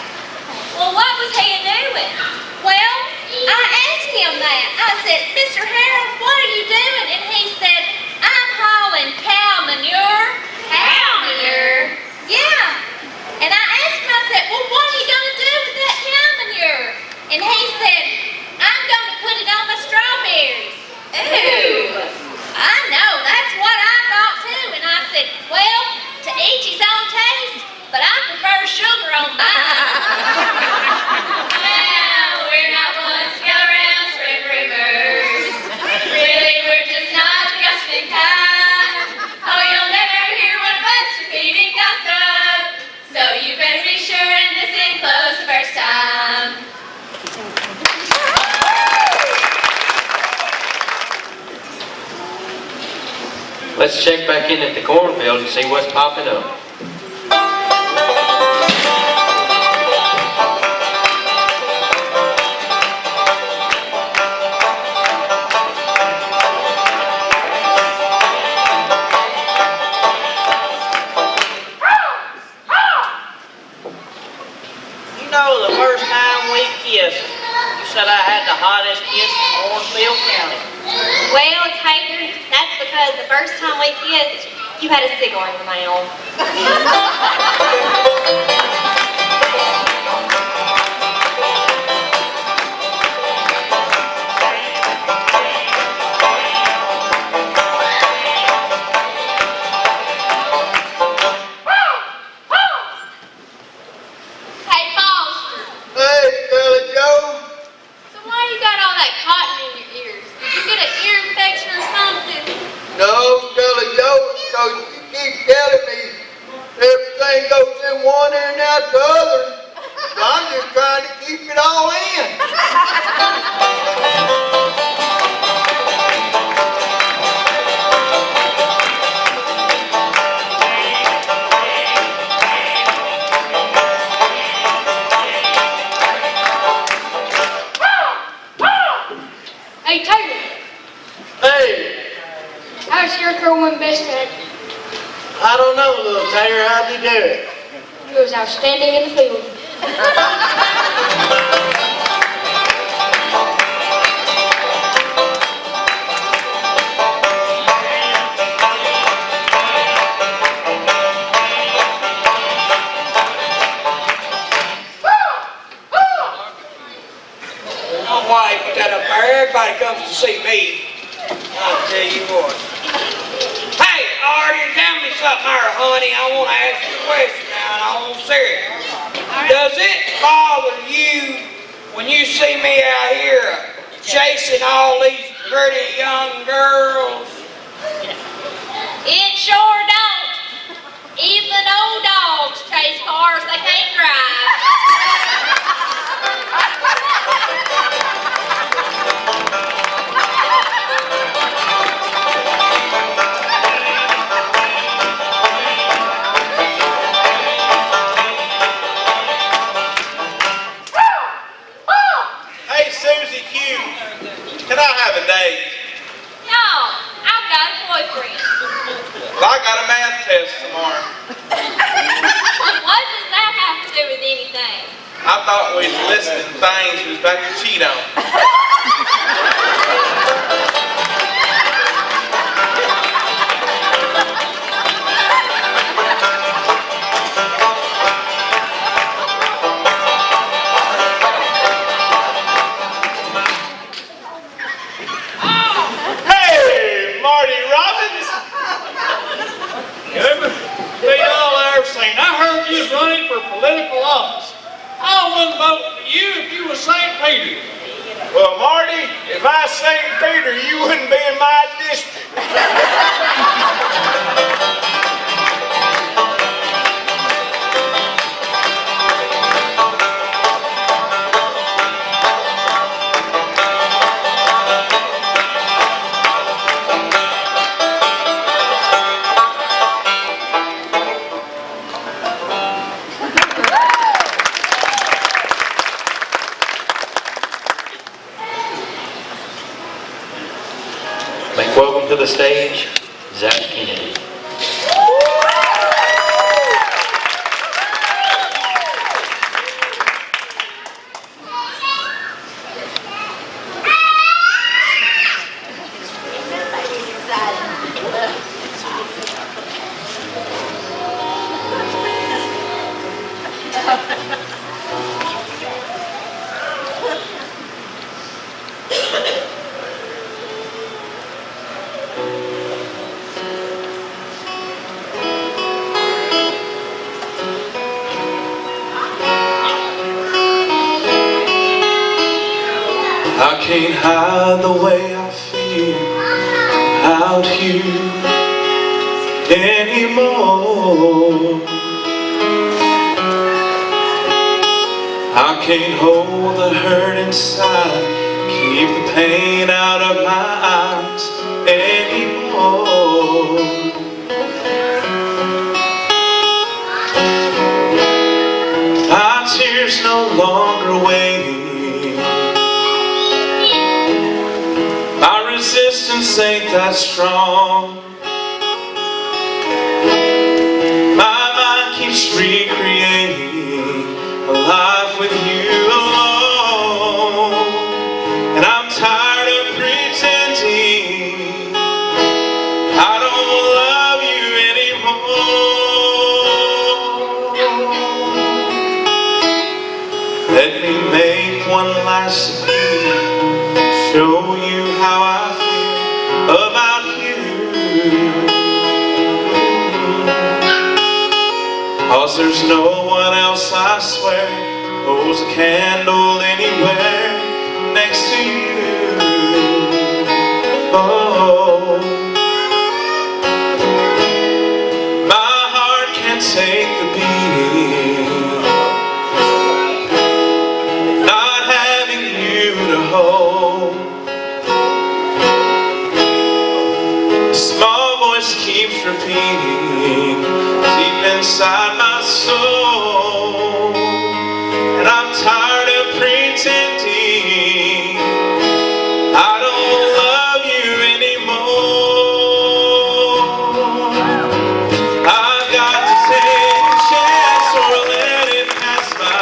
Well, what was he doing? Well, I asked him that. I said, Mr. Harold, what are you doing? And he said, I'm hauling cow manure. Cow manure? Yeah. And I asked him, I said, well, what are you going to do with that cow manure? And he said, I'm going to put it on my strawberries. Ooh. I know, that's what I thought too. And I said, well, to each his own taste, but I prefer sugar on mine. Now, we're not ones to go around spreading rumors. Really, we're just not the gossiping kind. Oh, you'll never hear one of us repeating gossip. So you better be sure and listen close the first time. Let's check back in at the cornfield and see what's popping up. You know the first time we kissed, you said I had the hottest kiss in Cornfield County. Well, Taylor, that's because the first time we kissed, you had a cigar in your mouth. Hey, Foster, Hey, Billy Joe. so why you got all that cotton in your ears? Did you get an ear infection or something? No, Billy Joe, because you keep telling me everything goes in one ear and out the other. So I'm just trying to keep it all in. Hey, Taylor, Hey, how's Scarecrow win best at? I don't know, little Taylor, how'd you do it? He was outstanding in the field. My wife put that up there. Everybody comes to see me. I'll tell you what. Hey, Artie, tell me something there, honey. I want to ask you a question now, and I'm serious. Does it bother you when you see me out here chasing all these pretty young girls? It sure don't. Even old dogs chase cars they can't drive. Hey, Susie Q, can I have a date? No, I've got a boyfriend. Well, I got a math test tomorrow. What does that have to do with anything? I thought we was listening to things we was about to cheat on. Hey, for political office. I wouldn't vote for you if you was St. Peter. Well, Marty, if I was St. Peter, you wouldn't be in my district. Make welcome to the stage, Zach Kennedy. I can't hide the way I feel about you anymore. I can't hold the hurt inside, keep the pain out of my eyes anymore. My tears no longer waiting. My resistance ain't that strong. My mind keeps recreating a life with you alone. And I'm tired of pretending I don't love you anymore. Let me make one last appeal, show you how I feel about you. 'Cause there's no one else, I swear, holds a candle anywhere next to you. Oh, my heart can't take the beating, not having you to hold. Small voice keeps repeating deep inside my soul. And I'm tired of pretending I don't love you anymore. I've got to take a chance or let it pass by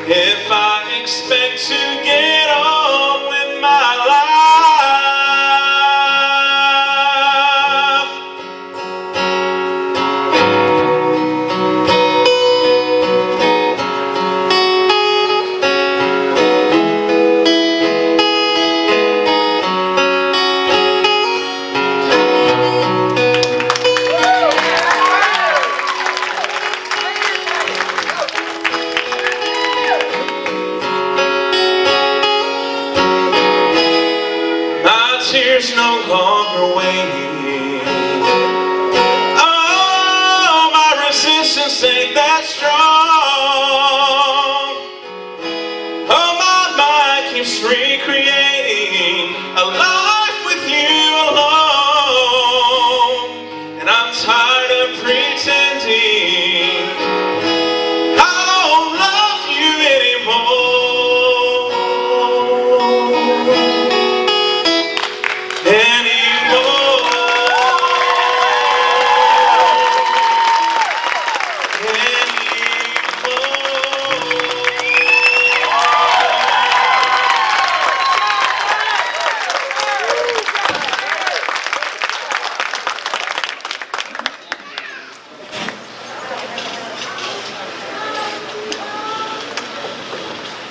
if I expect to get on with my life. My tears no longer waiting. Oh, my resistance ain't that strong. Oh, my mind keeps recreating a life with you alone. And I'm tired of pretending I don't love you anymore.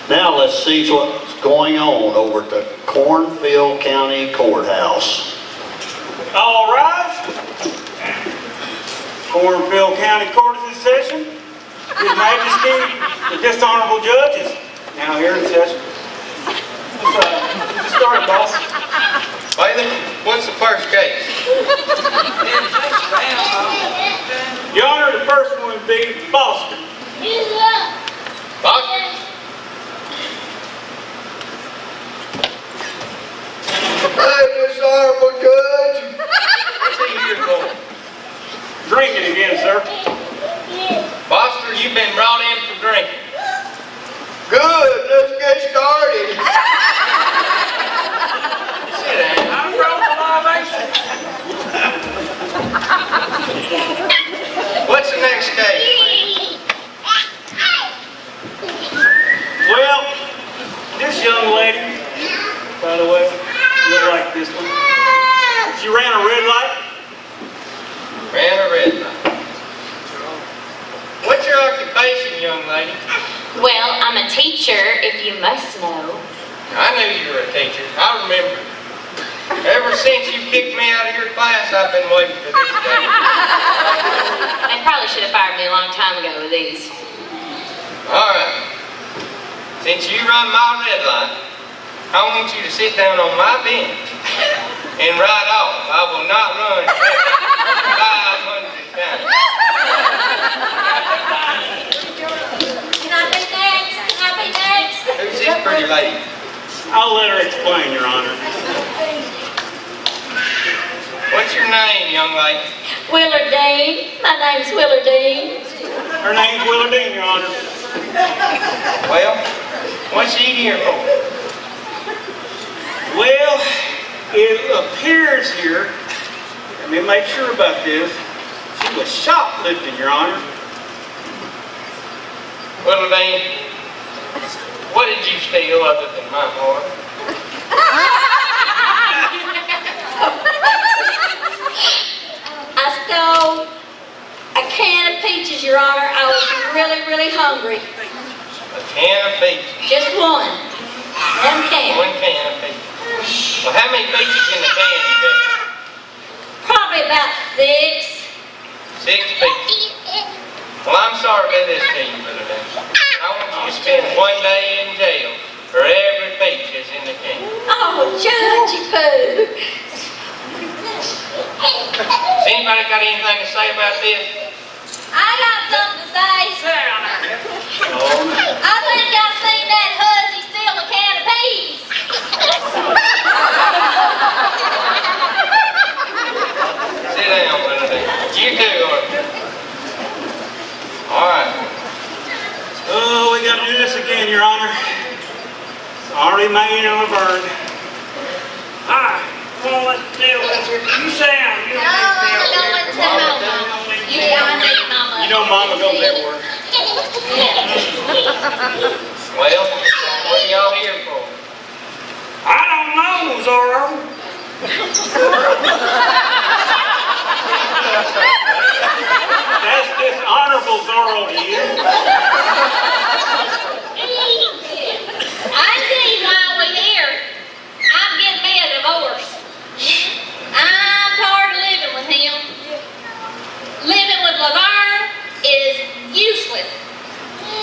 Now let's see what's going on over at the Cornfield County Courthouse. All right. Cornfield County Court is in session. His Majesty, the dishonorable judge is now here in session. Let's start, boss. Bailiff, what's the first case? Your Honor, the first one would be Foster. Foster? Hey, dishonorable judge. What's he here for? Drinking again, sir. Foster, you've been brought in for drinking. Good, let's get started. Sit down. I'm from the violation. What's the next case, please? Well, this young lady, by the way, you'll like this one. She ran a red light. Ran a red light. What's your occupation, young lady? Well, I'm a teacher, if you must know. I knew you were a teacher. I remember. Ever since you kicked me out of your class, I've been waiting for this day. They probably should have fired me a long time ago with these. All right. Since you run my red light, I want you to sit down on my bench and ride off. I will not run 500 times. Can I be next? Can I be next? Who's this pretty lady? I'll let her explain, Your Honor. What's your name, young lady? Willardine. My name's Willardine. Her name's Willardine, Your Honor. Well, what's she here for? Well, it appears here, let me make sure about this, she was shoplifting, Your Honor. Willardine, what did you steal other than my heart? I stole a can of peaches, Your Honor. I was really, really hungry. A can of peaches. Just one. One can. One can of peaches. Well, how many peaches in the can you got? Probably about 6. 6 peaches. Well, I'm sorry to do this to you, Willardine. I want you to spend 1 day in jail for every peach that's in the can. Oh, Judge Pooh. Has anybody got anything to say about this? I got something to say. I think I seen that hussy steal a can of peas. Sit down, Willardine. You too, aren't you? All right. Oh, we gotta do this again, Your Honor. Already made and laverne. Hi, come on, let's deal with it. You sit down. You No, I'm going to Mama. You gotta meet Mama. You know Mama goes everywhere. Well, what are y'all here for? I don't know, Zorro. That's dishonorable, Zorro, to you. I see why we're here. I'm getting me a divorce. I'm tired of living with him. Living with Laverne is useless.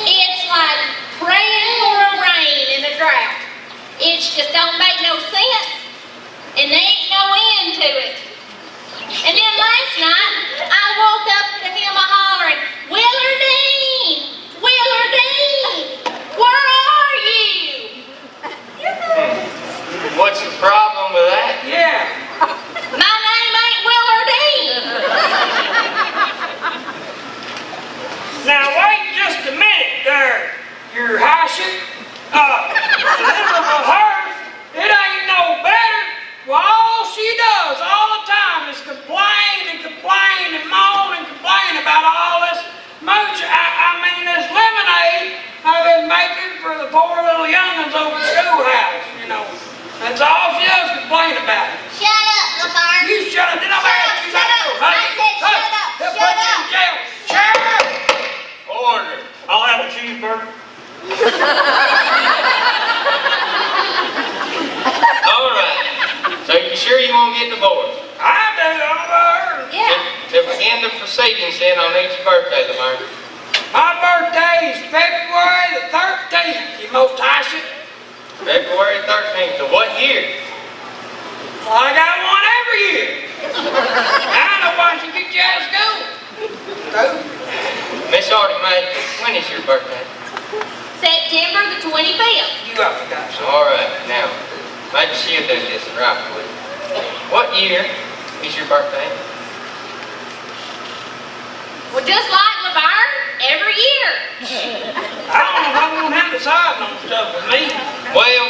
It's like praying for a rain in a drought. It just don't make no sense, and there ain't no end to it. And then last night, I woke up to him a-hollering, Willardine! Willardine! Where are you? What's the problem with that? Yeah. My name ain't Willardine. Now, wait just a minute there, your hashie. Living with her, it ain't no better. Well, all she does all the time is complain and complain and moan and complain about all this mooch. I mean, this lemonade I've been making for the poor little young'uns over the schoolhouse, you know. That's all she does, complain about it. Shut up, Laverne. You shut up. Did I ask you Shut up. I said shut up. They'll Shut put you in up. jail. Shut up. Order. I'll have a cheeseburger. All right. So you sure you won't get divorced? I do, I'm her. Yeah. to begin the proceedings then on each birthday, Laverne. My birthday is February the 13th, you most Tyson. February 13th. Of what year? Well, I got one every year. I don't know why she get you out of school. Miss Artie Mae, when is your birthday? September the 25th. You I forgot something. All right, now, maybe she'll do this right quick. What year is your birthday? Well, just like Laverne, every year. I don't know if I want him deciding on stuff with me. Well,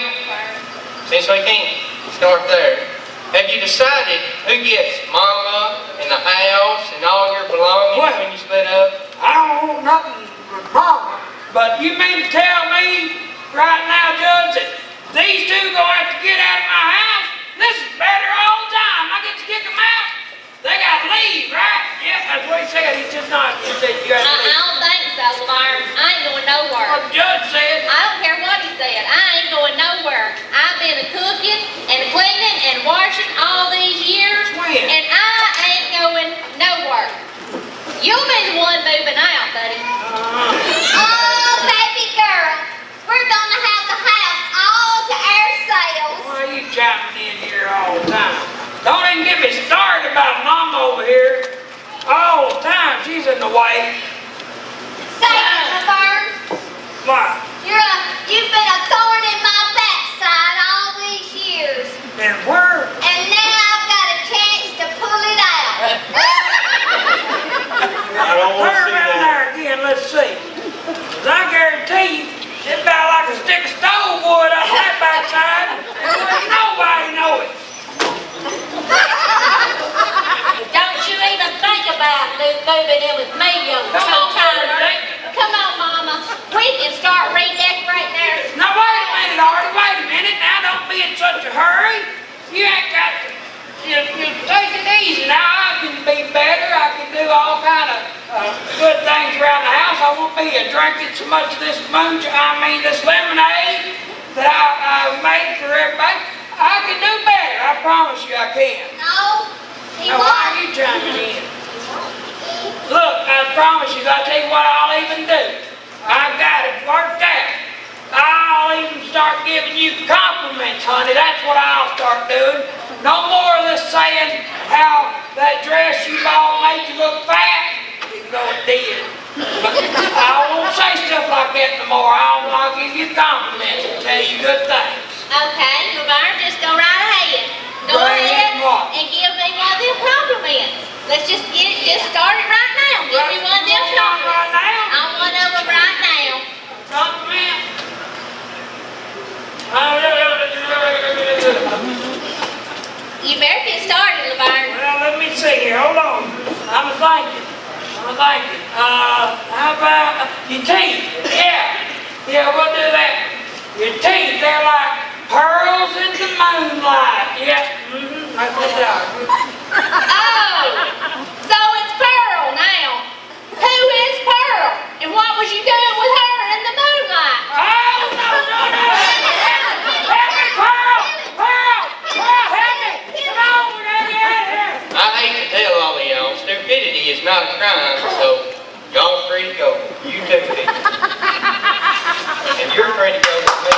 since we can't start there, have you decided who gets Mama and the house and all your belongings when you split up? I don't want nothing with Mama. But you mean to tell me right now, Judge, that these two gonna have to get out of my house? This is better all the time. I get to kick them out. They gotta leave, right? Yep, that's what he said. He just not. He said you gotta leave. I don't think so, Laverne. I ain't going nowhere. What the judge said. I don't care what he said. I ain't going nowhere. I've been a cooking and cleaning and washing all these years. When? And I ain't going nowhere. You'll be the one moving out, buddy. Oh, baby girl. We're gonna have the house all to ourselves. Why are you chiming in here all the time? Don't even get me started about Mama over here. All the time, she's in the way. Say it, Laverne. What? You've been a thorn in my backside all these years. And where? And now I've got a chance to pull it out. I don't want to Turn see around that. there again, let's see. 'Cause I guarantee you, it's about like a stick of stove wood up that backside. And nobody know it. Don't you even think about moving in with me, you two-timer. Come on, Mama. We can start redecorating there. Now wait a minute, Artie, wait a minute. Now don't be in such a hurry. You ain't got to, you take it easy. Now I can be better. I can do all kind of good things around the house. I won't be drinking so much of this this lemonade that I made for everybody. I can do better. I promise you I can. No, he Now why are won't. you chiming in? Look, I promise you, I'll tell you what I'll even do. I've got it worked out. I'll even start giving you compliments, honey. That's what I'll start doing. No more of this saying how that dress you bought made you look fat, even though it did. But I won't say stuff like that no more. I'll give you compliments and tell you good things. Okay, Laverne, just go right ahead. Go Right ahead ahead, what? and give me one of them compliments. Let's just start it right now. Give me one of them compliments. Right now? I want of them right now. Compliment. You better get started, Laverne. Well, let me see here. Hold on. I'm thinking. How about your teeth? Yeah, we'll do that. Your teeth, they're like pearls in the moonlight. Yeah, that's what they are. Oh, so it's Pearl now. Who is Pearl? And what was you doing with her in the moonlight? Oh, no. Help me, Pearl! Help me! Come on, we gotta get out of here. I hate to tell all of y'all, stupidity is not a crime, so y'all free to go. You too, Pete. And you're free to go with me.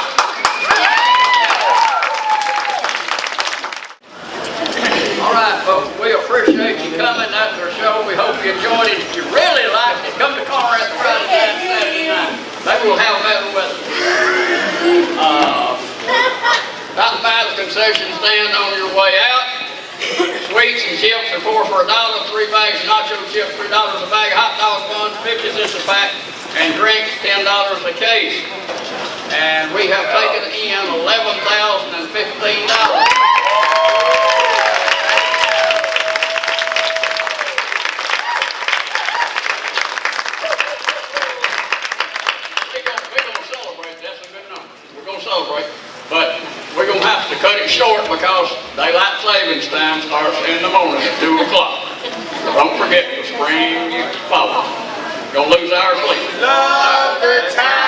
All right, folks, we appreciate you coming. That's our show. We hope you enjoyed it. If you really liked it, come to Colorado Friday night, Saturday night. Maybe we'll have better weather. Stop by the concession stand on your way out. Sweets and chips are $4 for $1. 3 bags of nacho chips, $3 a bag. Hot dog buns, 50 cents a pack. And drinks, $10 a case. And we have taken in $11,015. Celebrate, but we're going to have to cut it short because daylight savings time starts in the morning at 2 o'clock. So don't forget to spring you follow. Gonna lose our sleep. Love the time.